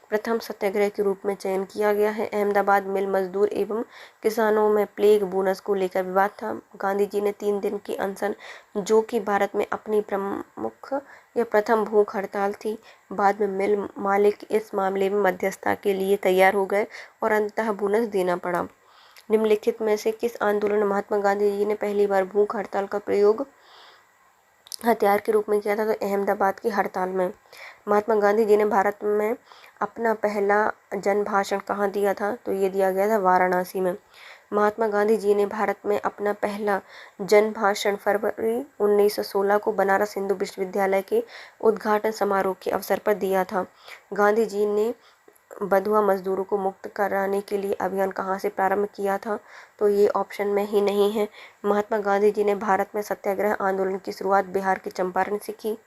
प्रथम सत्याग्रह के रूप में चयन किया गया है। अहमदाबाद मिल मजदूर एवं किसानों में प्लेग बोनस को लेकर विवाद था। गांधी जी ने 3 दिन की अनशन, जो कि भारत में अपनी प्रमुख या प्रथम भूख हड़ताल थी। बाद में मिल मालिक इस मामले में मध्यस्थता के लिए तैयार हो गए और अंततः बोनस देना पड़ा। निम्नलिखित में से किस आंदोलन में महात्मा गांधी जी ने पहली बार भूख हड़ताल का प्रयोग हथियार के रूप में किया था? तो अहमदाबाद की हड़ताल में। महात्मा गांधी जी ने भारत में अपना पहला जन भाषण कहाँ दिया था? तो ये दिया गया था वाराणसी में। महात्मा गांधी जी ने भारत में अपना पहला जन भाषण फरवरी 1916 को बनारस हिंदू विश्वविद्यालय के उद्घाटन समारोह के अवसर पर दिया था। गांधी जी ने बंधुआ मजदूरों को मुक्त कराने के लिए अभियान कहाँ से प्रारंभ किया था? तो ये ऑप्शन में ही नहीं है। महात्मा गांधी जी ने भारत में सत्याग्रह आंदोलन की शुरुआत बिहार के चंपारण से की।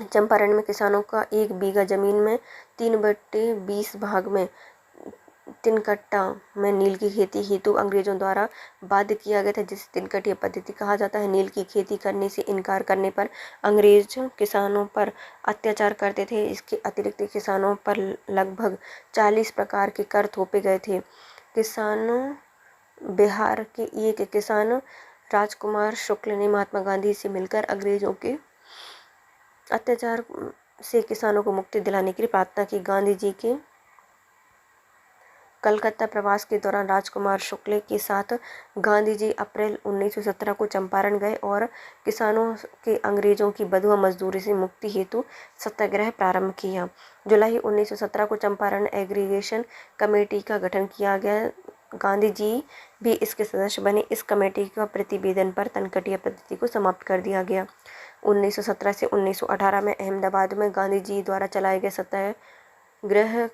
चंपारण में किसानों का 1 बीघा जमीन में 3/20 भाग में 3 कट्टा में नील की खेती हेतु अंग्रेजों द्वारा बाध्य किया गया था, जिसे 3 कटिया पद्धति कहा जाता है। नील की खेती करने से इनकार करने पर अंग्रेज किसानों पर अत्याचार करते थे। इसके अतिरिक्त किसानों पर लगभग 40 प्रकार के कर थोपे गए थे। बिहार के एक किसान राजकुमार शुक्ल ने महात्मा गांधी से मिलकर अंग्रेजों के अत्याचार से किसानों को मुक्ति दिलाने के लिए प्रार्थना की। गांधी जी के कलकत्ता प्रवास के दौरान राजकुमार शुक्ल के साथ गांधी जी अप्रैल 1917 को चंपारण गए और किसानों के अंग्रेजों की बंधुआ मजदूरी से मुक्ति हेतु सत्याग्रह प्रारंभ किया। जुलाई 1917 को चंपारण एग्रीगेशन कमेटी का गठन किया गया। गांधी जी भी इसके सदस्य बने। इस कमेटी का प्रतिवेदन पर तनकटिया पद्धति को समाप्त कर दिया गया। 1917 से 1918 में अहमदाबाद में गांधी जी द्वारा चलाए गए सत्याग्रह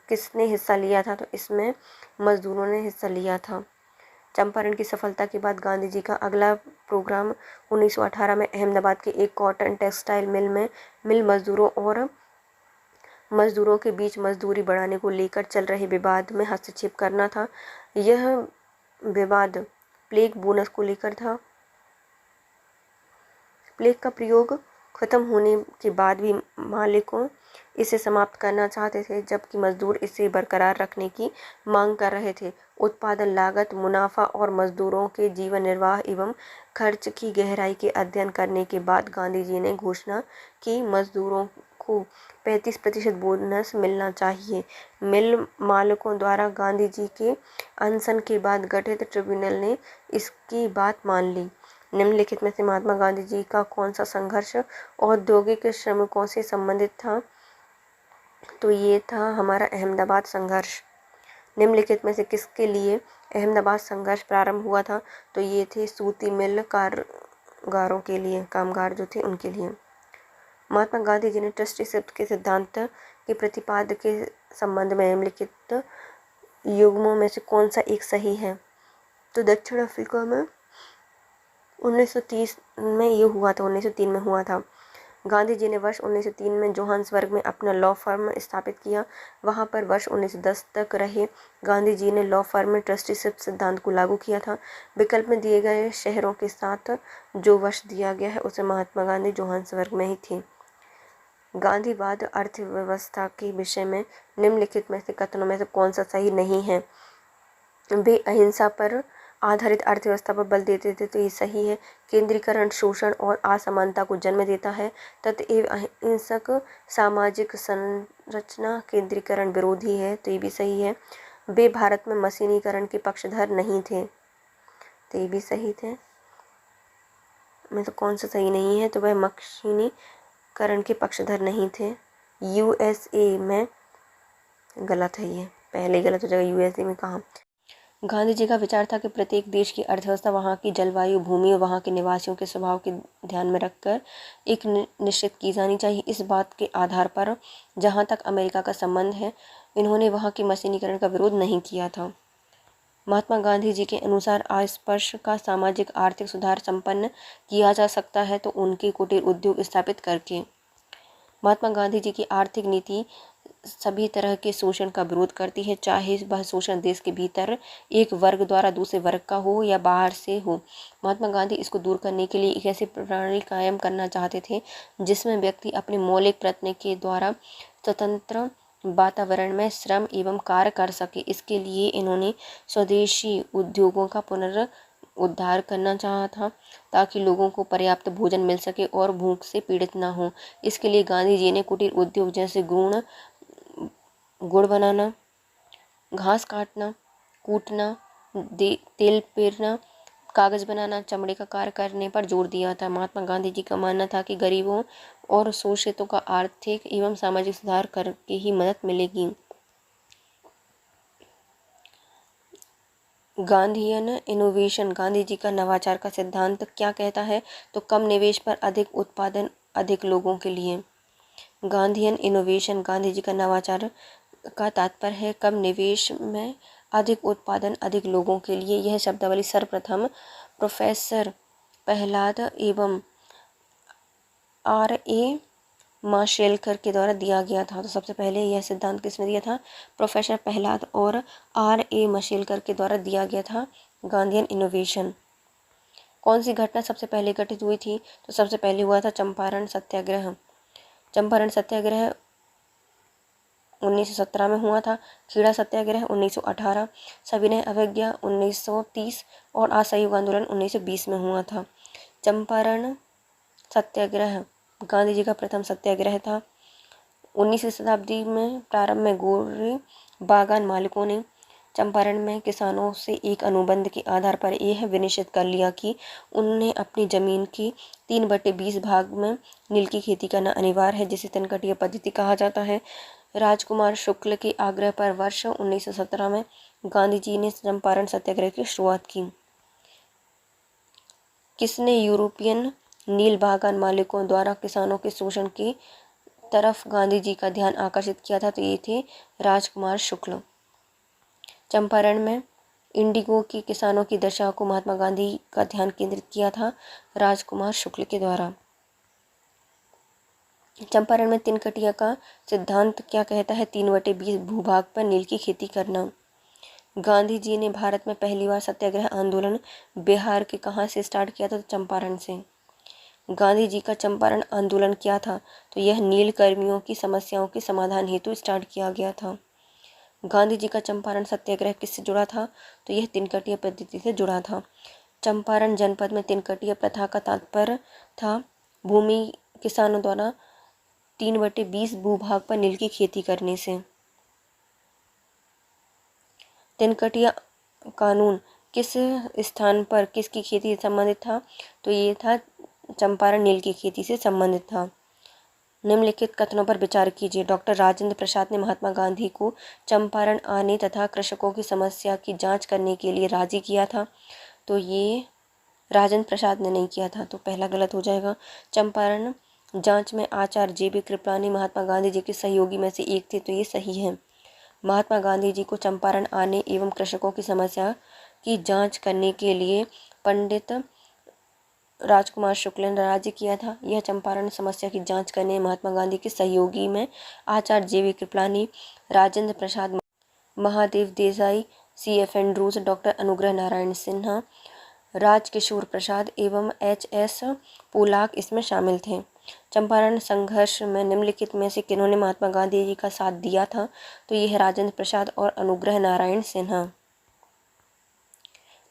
किसने हिस्सा लिया था? तो इसमें मजदूरों ने हिस्सा लिया था। चंपारण की सफलता के बाद गांधी जी का अगला प्रोग्राम 1918 में अहमदाबाद के एक कॉटन टेक्सटाइल मिल में मिल मजदूरों के बीच मजदूरी बढ़ाने को लेकर चल रहे विवाद में हस्तक्षेप करना था। यह विवाद प्लेग बोनस को लेकर था। प्लेग का प्रयोग ख़त्म होने के बाद भी मालिकों इसे समाप्त करना चाहते थे, जबकि मजदूर इसे बरकरार रखने की मांग कर रहे थे। उत्पादन लागत, मुनाफा और मजदूरों के जीवन निर्वाह एवं खर्च की गहराई के अध्ययन करने के बाद गांधी जी ने घोषणा की मजदूरों को 35% बोनस मिलना चाहिए। मिल मालिकों द्वारा गांधी जी के अनशन के बाद गठित ट्रिब्यूनल ने इसकी बात मान ली। निम्नलिखित में से महात्मा गांधी जी का कौन सा संघर्ष औद्योगिक श्रमिकों से संबंधित था? तो ये था हमारा अहमदाबाद संघर्ष। निम्नलिखित में से किसके लिए अहमदाबाद संघर्ष प्रारंभ हुआ था? तो ये थे सूती मिल कामगारों के लिए, कामगार जो थे उनके लिए। महात्मा गांधी जी ने ट्रस्टीशिप के सिद्धांत के प्रतिपाद्य के संबंध में निम्नलिखित युग्मों में से कौन सा एक सही है? तो दक्षिण अफ्रीका में 1930 में ये हुआ था, 1903 में हुआ था। गांधी जी ने वर्ष 1903 में जोहान्सबर्ग में अपना लॉ फर्म स्थापित किया। वहां पर वर्ष 1910 तक रहे गांधी जी ने लॉ फर्म में ट्रस्टीशिप सिद्धांत को लागू किया था। विकल्प में दिए गए शहरों के साथ जो वर्ष दिया गया है उसे महात्मा गांधी जोहान्सबर्ग में ही थे। गांधीवाद अर्थव्यवस्था के विषय में निम्नलिखित में से कथनों में से कौन सा सही नहीं है? वे अहिंसा पर आधारित अर्थव्यवस्था पर बल देते थे, तो ये सही है। केंद्रीकरण शोषण और असमानता को जन्म देता है। तत्व अहिंसक सामाजिक संरचना केंद्रीकरण विरोधी है, तो ये भी सही है। वे भारत में मशीनीकरण के पक्षधर नहीं थे, तो ये भी सही थे। में तो कौन सा सही नहीं है? तो वह मशीनीकरण के पक्षधर नहीं थे। यूएसए में गलत है, ये पहले गलत हो जाएगा। यूएसए में कहाँ? गांधी जी का विचार था कि प्रत्येक देश की अर्थव्यवस्था वहाँ की जलवायु, भूमि और वहाँ के निवासियों के स्वभाव के ध्यान में रखकर एक निश्चित की जानी चाहिए। इस बात के आधार पर जहाँ तक अमेरिका का संबंध है, इन्होंने वहाँ के मशीनीकरण का विरोध नहीं किया था। महात्मा गांधी जी के अनुसार अस्पृश्य का सामाजिक आर्थिक सुधार संपन्न किया जा सकता है तो उनके कुटीर उद्योग स्थापित करके। महात्मा गांधी जी की आर्थिक नीति सभी तरह के शोषण का विरोध करती है, चाहे वह शोषण देश के भीतर एक वर्ग द्वारा दूसरे वर्ग का हो या बाहर से हो। महात्मा गांधी इसको दूर करने के लिए एक ऐसी प्रणाली कायम करना चाहते थे जिसमें व्यक्ति अपने मौलिक प्रयत्न के द्वारा स्वतंत्र वातावरण में श्रम एवं कार्य कर सके। इसके लिए इन्होंने स्वदेशी उद्योगों का पुनरुद्धार करना चाहा था ताकि लोगों को पर्याप्त भोजन मिल सके और भूख से पीड़ित न हो। इसके लिए गांधी जी ने कुटीर उद्योग जैसे गुड़ बनाना, घास काटना, कूटना, तेल पेरना, कागज बनाना, चमड़े का कार्य करने पर जोर दिया था। महात्मा गांधी जी का मानना था कि गरीबों और शोषितों का आर्थिक एवं सामाजिक सुधार करके ही मदद मिलेगी। गांधीयन इनोवेशन, गांधी जी का नवाचार का सिद्धांत क्या कहता है? तो कम निवेश पर अधिक उत्पादन, अधिक लोगों के लिए। गांधीयन इनोवेशन, गांधी जी का नवाचार का तात्पर्य है कम निवेश में अधिक उत्पादन, अधिक लोगों के लिए। यह शब्दावली सर्वप्रथम प्रोफेसर प्रहलाद एवं R.A. माशेलकर के द्वारा दिया गया था। तो सबसे पहले यह सिद्धांत किसने दिया था? प्रोफेसर प्रहलाद और R.A. माशेलकर के द्वारा दिया गया था गांधीयन इनोवेशन। कौन सी घटना सबसे पहले घटित हुई थी? तो सबसे पहले हुआ था चंपारण सत्याग्रह। चंपारण सत्याग्रह 1917 में हुआ था। खेड़ा सत्याग्रह 1918, सविनय अवज्ञा 1930 और असहयोग आंदोलन 1920 में हुआ था। चंपारण सत्याग्रह गांधी जी का प्रथम सत्याग्रह था। 19वीं शताब्दी में प्रारंभ में गोरे बागान मालिकों ने चंपारण में किसानों से एक अनुबंध के आधार पर यह विनिश्चित कर लिया कि उन्हें अपनी जमीन की 3/20 भाग में नील की खेती करना अनिवार्य है, जिसे तनकटीय पद्धति कहा जाता है। राजकुमार शुक्ल के आग्रह पर वर्ष 1917 में गांधी जी ने चंपारण सत्याग्रह की शुरुआत की। किसने यूरोपियन नील बागान मालिकों द्वारा किसानों के शोषण की तरफ गांधी जी का ध्यान आकर्षित किया था? तो ये थे राजकुमार शुक्ल। चंपारण में इंडिगो की किसानों की दशा को महात्मा गांधी का ध्यान केंद्रित किया था राजकुमार शुक्ल के द्वारा। चंपारण में तिनकटिया का सिद्धांत क्या कहता है? 3/20 भूभाग पर नील की खेती करना। गांधी जी ने भारत में पहली बार सत्याग्रह आंदोलन बिहार के कहाँ से स्टार्ट किया था? तो चंपारण से। गांधी जी का चंपारण आंदोलन क्या था? तो यह नीलकर्मियों की समस्याओं के समाधान हेतु स्टार्ट किया गया था। गांधी जी का चंपारण सत्याग्रह किससे जुड़ा था? तो यह तिनकटिया पद्धति से जुड़ा था। चंपारण जनपद में तिनकटिया प्रथा का तात्पर्य था भूमि किसानों द्वारा 3/20 भूभाग पर नील की खेती करने से। तिनकटिया कानून किस स्थान पर किसकी खेती से संबंधित था? तो ये था चंपारण नील की खेती से संबंधित था। निम्नलिखित कथनों पर विचार कीजिए। डॉक्टर राजेंद्र प्रसाद ने महात्मा गांधी को चंपारण आने तथा कृषकों की समस्या की जांच करने के लिए राजी किया था। तो ये राजेंद्र प्रसाद ने नहीं किया था, तो पहला गलत हो जाएगा। चंपारण जांच में आचार्य JB कृपलानी महात्मा गांधी जी के सहयोगी में से एक थे, तो ये सही है। महात्मा गांधी जी को चंपारण आने एवं कृषकों की समस्या की जांच करने के लिए पंडित राजकुमार शुक्ल ने राज्य किया था। यह चंपारण समस्या की जांच करने महात्मा गांधी के सहयोगी में Acharya JB Kripalani, Rajendra Prasad, Mahadev Desai, CF Andrews, doctor Anugrah Narayan Sinha, Rajkishore प्रसाद एवं HS पोलाक इसमें शामिल थे। चंपारण संघर्ष में निम्नलिखित में से किन्होंने महात्मा गांधी जी का साथ दिया था? तो यह राजेंद्र प्रसाद और अनुग्रह नारायण सिन्हा।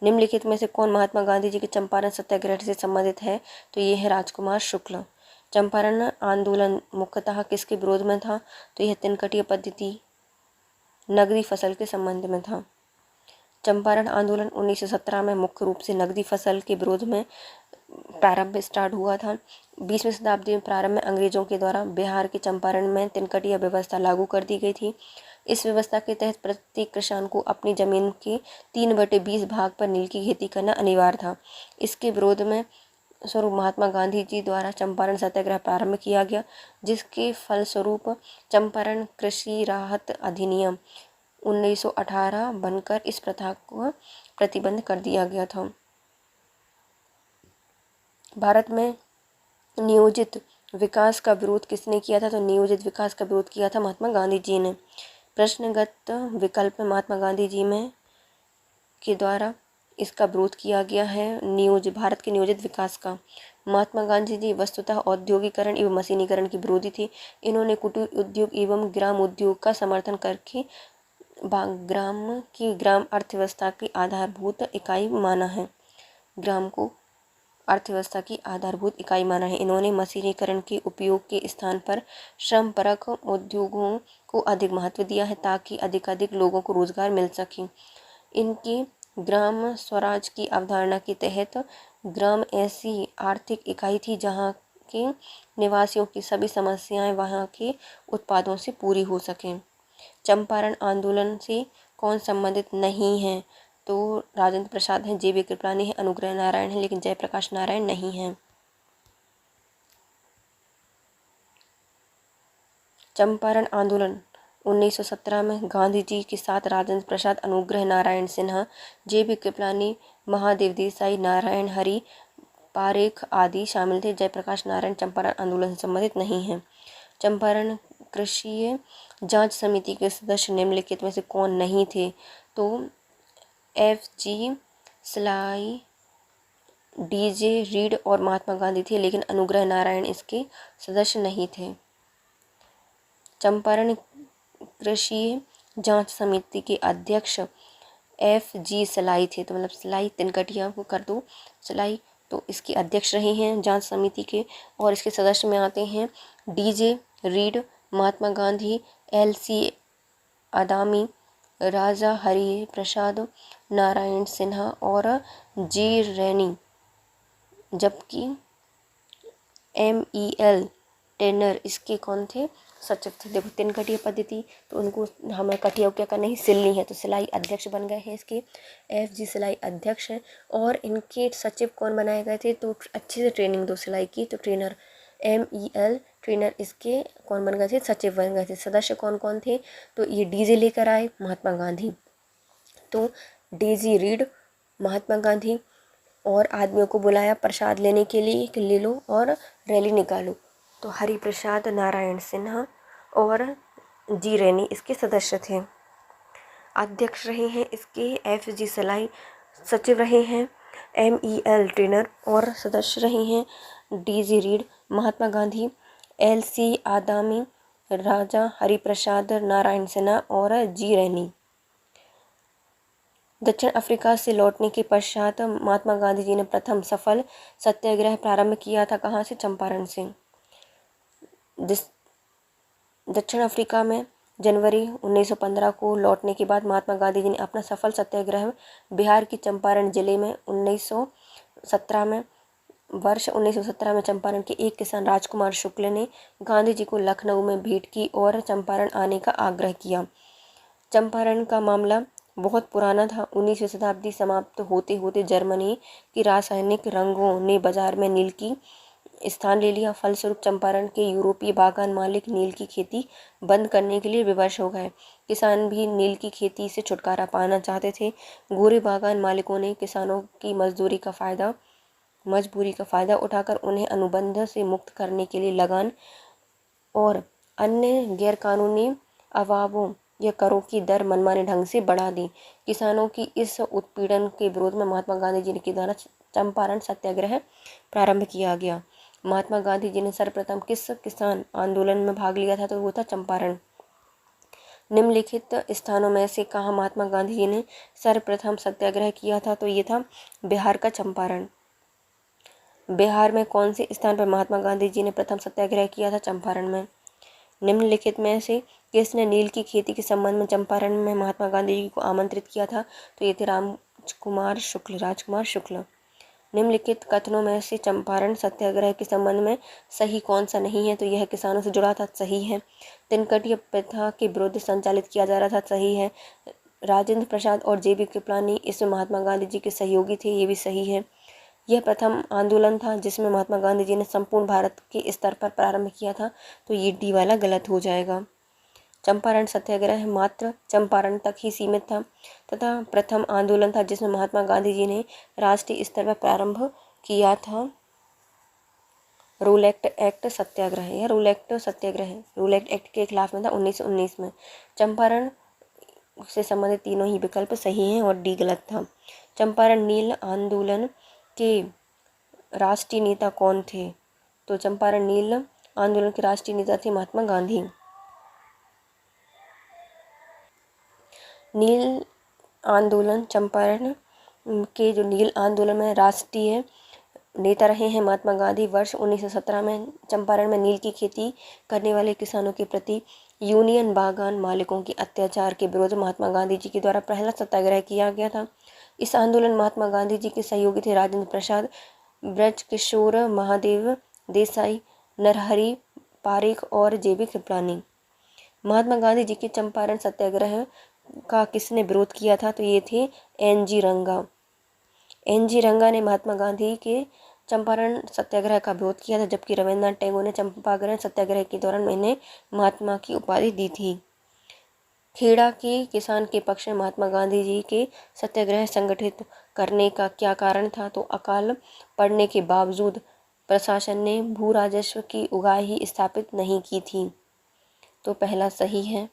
निम्नलिखित में से कौन महात्मा गांधी जी के चंपारण सत्याग्रह से संबंधित है? तो यह है राजकुमार शुक्ल। चंपारण आंदोलन मुख्यतः किसके विरोध में था? तो यह तिनकटिया पद्धति नगदी फसल के संबंध में था। चंपारण आंदोलन 1917 में मुख्य रूप से नगदी फसल के विरोध में प्रारंभ स्टार्ट हुआ था। 20वीं शताब्दी में प्रारंभ में अंग्रेजों के द्वारा बिहार के चंपारण में तिनकटिया व्यवस्था लागू कर दी गई थी। इस व्यवस्था के तहत प्रत्येक किसान को अपनी जमीन के 3/20 भाग पर नील की खेती करना अनिवार्य था। इसके विरोध में स्वरूप महात्मा गांधी जी द्वारा चंपारण सत्याग्रह प्रारंभ किया गया, जिसके फलस्वरूप चंपारण कृषि राहत अधिनियम 1918 बनकर इस प्रथा को प्रतिबंध कर दिया गया था। भारत में नियोजित विकास का विरोध किसने किया था? तो नियोजित विकास का विरोध किया था महात्मा गांधी जी ने। प्रश्नगत विकल्प में महात्मा गांधी जी में के द्वारा इसका विरोध किया गया है भारत के नियोजित विकास का। महात्मा गांधी जी वस्तुतः औद्योगिकरण एवं मशीनीकरण के विरोधी थे। इन्होंने कुटीर उद्योग एवं ग्राम उद्योग का समर्थन करके ग्राम अर्थव्यवस्था की आधारभूत इकाई माना है। ग्राम को अर्थव्यवस्था की आधारभूत इकाई माना है। इन्होंने मशीनीकरण के उपयोग के स्थान पर श्रमपरक उद्योगों को अधिक महत्व दिया है, ताकि अधिकाधिक लोगों को रोजगार मिल सके। इनकी ग्राम स्वराज की अवधारणा के तहत ग्राम ऐसी आर्थिक इकाई थी जहां के निवासियों की सभी समस्याएं वहां के उत्पादों से पूरी हो सकें। चंपारण आंदोलन से कौन संबंधित नहीं है? तो राजेंद्र प्रसाद हैं, JB कृपलानी है, अनुग्रह नारायण है, लेकिन जयप्रकाश नारायण नहीं है। चंपारण आंदोलन 1917 में गांधी जी के साथ राजेंद्र प्रसाद, अनुग्रह नारायण सिन्हा, JB कृपलानी, महादेव देसाई, नारायण हरि पारेख आदि शामिल थे। जयप्रकाश नारायण चंपारण आंदोलन से संबंधित नहीं है। चंपारण कृषि जांच समिति के सदस्य निम्नलिखित में से कौन नहीं थे? तो FG सलाई, DJ रीड और महात्मा गांधी थे, लेकिन अनुग्रह नारायण इसके सदस्य नहीं थे। चंपारण कृषि जांच समिति के अध्यक्ष FG सलाई थे, तो मतलब सलाई तिनकटिया को कर दो सलाई, तो इसके अध्यक्ष रहे हैं जांच समिति के। और इसके सदस्य में आते हैं DJ read, Mahatma Gandhi, LC आदामी, राजा हरि प्रसाद, नारायण सिन्हा और G रैनी, जबकि MEL टेनर इसके कौन थे? सचिव थे। देखो तिनकटिया पद्धति, तो उनको हमें कटिया क्या करना है, सिलनी है, तो सिलाई अध्यक्ष बन गए हैं इसके। FG सिलाई अध्यक्ष हैं। और इनके सचिव कौन बनाए गए थे? तो अच्छे से ट्रेनिंग दो सिलाई की, तो ट्रेनर MEL ट्रेनर इसके कौन बन गए थे? सचिव बन गए थे। सदस्य कौन कौन थे? तो ये DJ लेकर आए महात्मा गांधी, तो DJ रीड, महात्मा गांधी और आदमियों को बुलाया प्रसाद लेने के लिए कि ले लो और रैली निकालो। तो हरि प्रसाद, नारायण सिन्हा और G रैनी इसके सदस्य थे। अध्यक्ष रहे हैं इसके FG सलाई, सचिव रहे हैं MEL ट्रेनर और सदस्य रहे हैं DG read, Mahatma Gandhi, LC आदामी, राजा हरिप्रसाद नारायण सिन्हा और जी रैनी। दक्षिण अफ्रीका से लौटने के पश्चात महात्मा गांधी जी ने प्रथम सफल सत्याग्रह प्रारंभ किया था। कहाँ से? चंपारण से। दक्षिण अफ्रीका में जनवरी 1915 को लौटने के बाद महात्मा गांधी जी ने अपना सफल सत्याग्रह बिहार की चंपारण जिले में 1917 में चंपारण के एक किसान राजकुमार शुक्ल ने गांधी जी को लखनऊ में भेंट की और चंपारण आने का आग्रह किया। चंपारण का मामला बहुत पुराना था। 19वीं शताब्दी समाप्त होते होते जर्मनी की रासायनिक रंगों ने बाजार में नील की स्थान ले लिया। फलस्वरूप चंपारण के यूरोपीय बागान मालिक नील की खेती बंद करने के लिए विवश हो गए। किसान भी नील की खेती से छुटकारा पाना चाहते थे। गोरे बागान मालिकों ने किसानों की मजबूरी का फ़ायदा उठाकर उन्हें अनुबंध से मुक्त करने के लिए लगान और अन्य गैरकानूनी अवावों या करों की दर मनमाने ढंग से बढ़ा दी। किसानों की इस उत्पीड़न के विरोध में महात्मा गांधी जी के द्वारा चंपारण सत्याग्रह प्रारंभ किया गया। महात्मा गांधी जी ने सर्वप्रथम किस किसान आंदोलन में भाग लिया था? तो वो था चंपारण। निम्नलिखित स्थानों में से कहाँ महात्मा गांधी जी ने सर्वप्रथम सत्याग्रह किया था? तो ये था बिहार का चंपारण। बिहार में कौन से स्थान पर महात्मा गांधी जी ने प्रथम सत्याग्रह किया था? चंपारण में। निम्नलिखित में से किसने नील की खेती के संबंध में चंपारण में महात्मा गांधी जी को आमंत्रित किया था? तो ये थे राजकुमार शुक्ल। निम्नलिखित कथनों में से चंपारण सत्याग्रह के संबंध में सही कौन सा नहीं है? तो यह किसानों से जुड़ा था, सही है। तिनकटिया प्रथा के विरुद्ध संचालित किया जा रहा था, सही है। राजेंद्र प्रसाद और JB कृपलानी इसमें महात्मा गांधी जी के सहयोगी थे, ये भी सही है। यह प्रथम आंदोलन था जिसमें महात्मा गांधी जी ने संपूर्ण भारत के स्तर पर प्रारंभ किया था, तो ये D वाला गलत हो जाएगा। चंपारण सत्याग्रह मात्र चंपारण तक ही सीमित था तथा प्रथम आंदोलन था जिसमें महात्मा गांधी जी ने राष्ट्रीय स्तर पर प्रारंभ किया था। रूल एक्ट सत्याग्रह या रूल एक्ट एक्ट के खिलाफ में था 1919 में। चंपारण से संबंधित तीनों ही विकल्प सही हैं और D गलत था। चंपारण नील आंदोलन के राष्ट्रीय नेता कौन थे? तो चंपारण नील आंदोलन के राष्ट्रीय नेता थे महात्मा गांधी। नील आंदोलन चंपारण के जो नील आंदोलन में राष्ट्रीय नेता रहे हैं महात्मा गांधी। वर्ष 1917 में चंपारण में नील की खेती करने वाले किसानों के प्रति यूनियन बागान मालिकों के अत्याचार के विरोध महात्मा गांधी जी के द्वारा पहला सत्याग्रह किया गया था। इस आंदोलन महात्मा गांधी जी के सहयोगी थे राजेंद्र प्रसाद, ब्रजकिशोर महादेव देसाई, नरहरि पारेख और JB कृपलानी। महात्मा गांधी जी के चंपारण सत्याग्रह का किसने विरोध किया था? तो ये थे NG रंगा। NG रंगा ने महात्मा गांधी के चंपारण सत्याग्रह का विरोध किया था, जबकि रविन्द्रनाथ टैगोर ने चंपारण सत्याग्रह के दौरान इन्हें महात्मा की उपाधि दी थी। खेड़ा के किसान के पक्ष में महात्मा गांधी जी के सत्याग्रह संगठित करने का क्या कारण था? तो अकाल पड़ने के बावजूद प्रशासन ने भू राजस्व की उगाही स्थापित नहीं की थी, तो पहला सही है।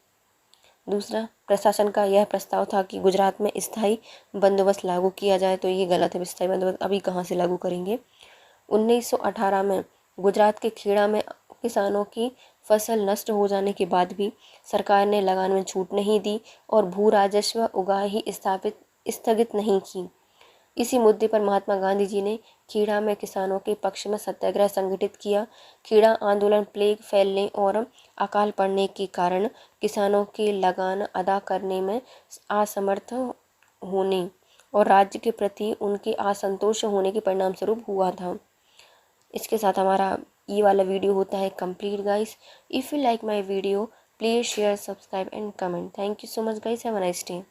दूसरा, प्रशासन का यह प्रस्ताव था कि गुजरात में स्थायी बंदोबस्त लागू किया जाए, तो ये गलत है। स्थायी बंदोबस्त अभी कहाँ से लागू करेंगे? 1918 में गुजरात के खेड़ा में किसानों की फसल नष्ट हो जाने के बाद भी सरकार ने लगान में छूट नहीं दी और भू राजस्व उगाही स्थगित नहीं की। इसी मुद्दे पर महात्मा गांधी जी ने खेड़ा में किसानों के पक्ष में सत्याग्रह संगठित किया। खेड़ा आंदोलन प्लेग फैलने और अकाल पड़ने के कारण किसानों के लगान अदा करने में असमर्थ होने और राज्य के प्रति उनके असंतोष होने के परिणाम स्वरूप हुआ था। इसके साथ हमारा ये वाला वीडियो होता है complete guys. If you like my video please share, subscribe and comment. Thank you so much guys, have a nice day.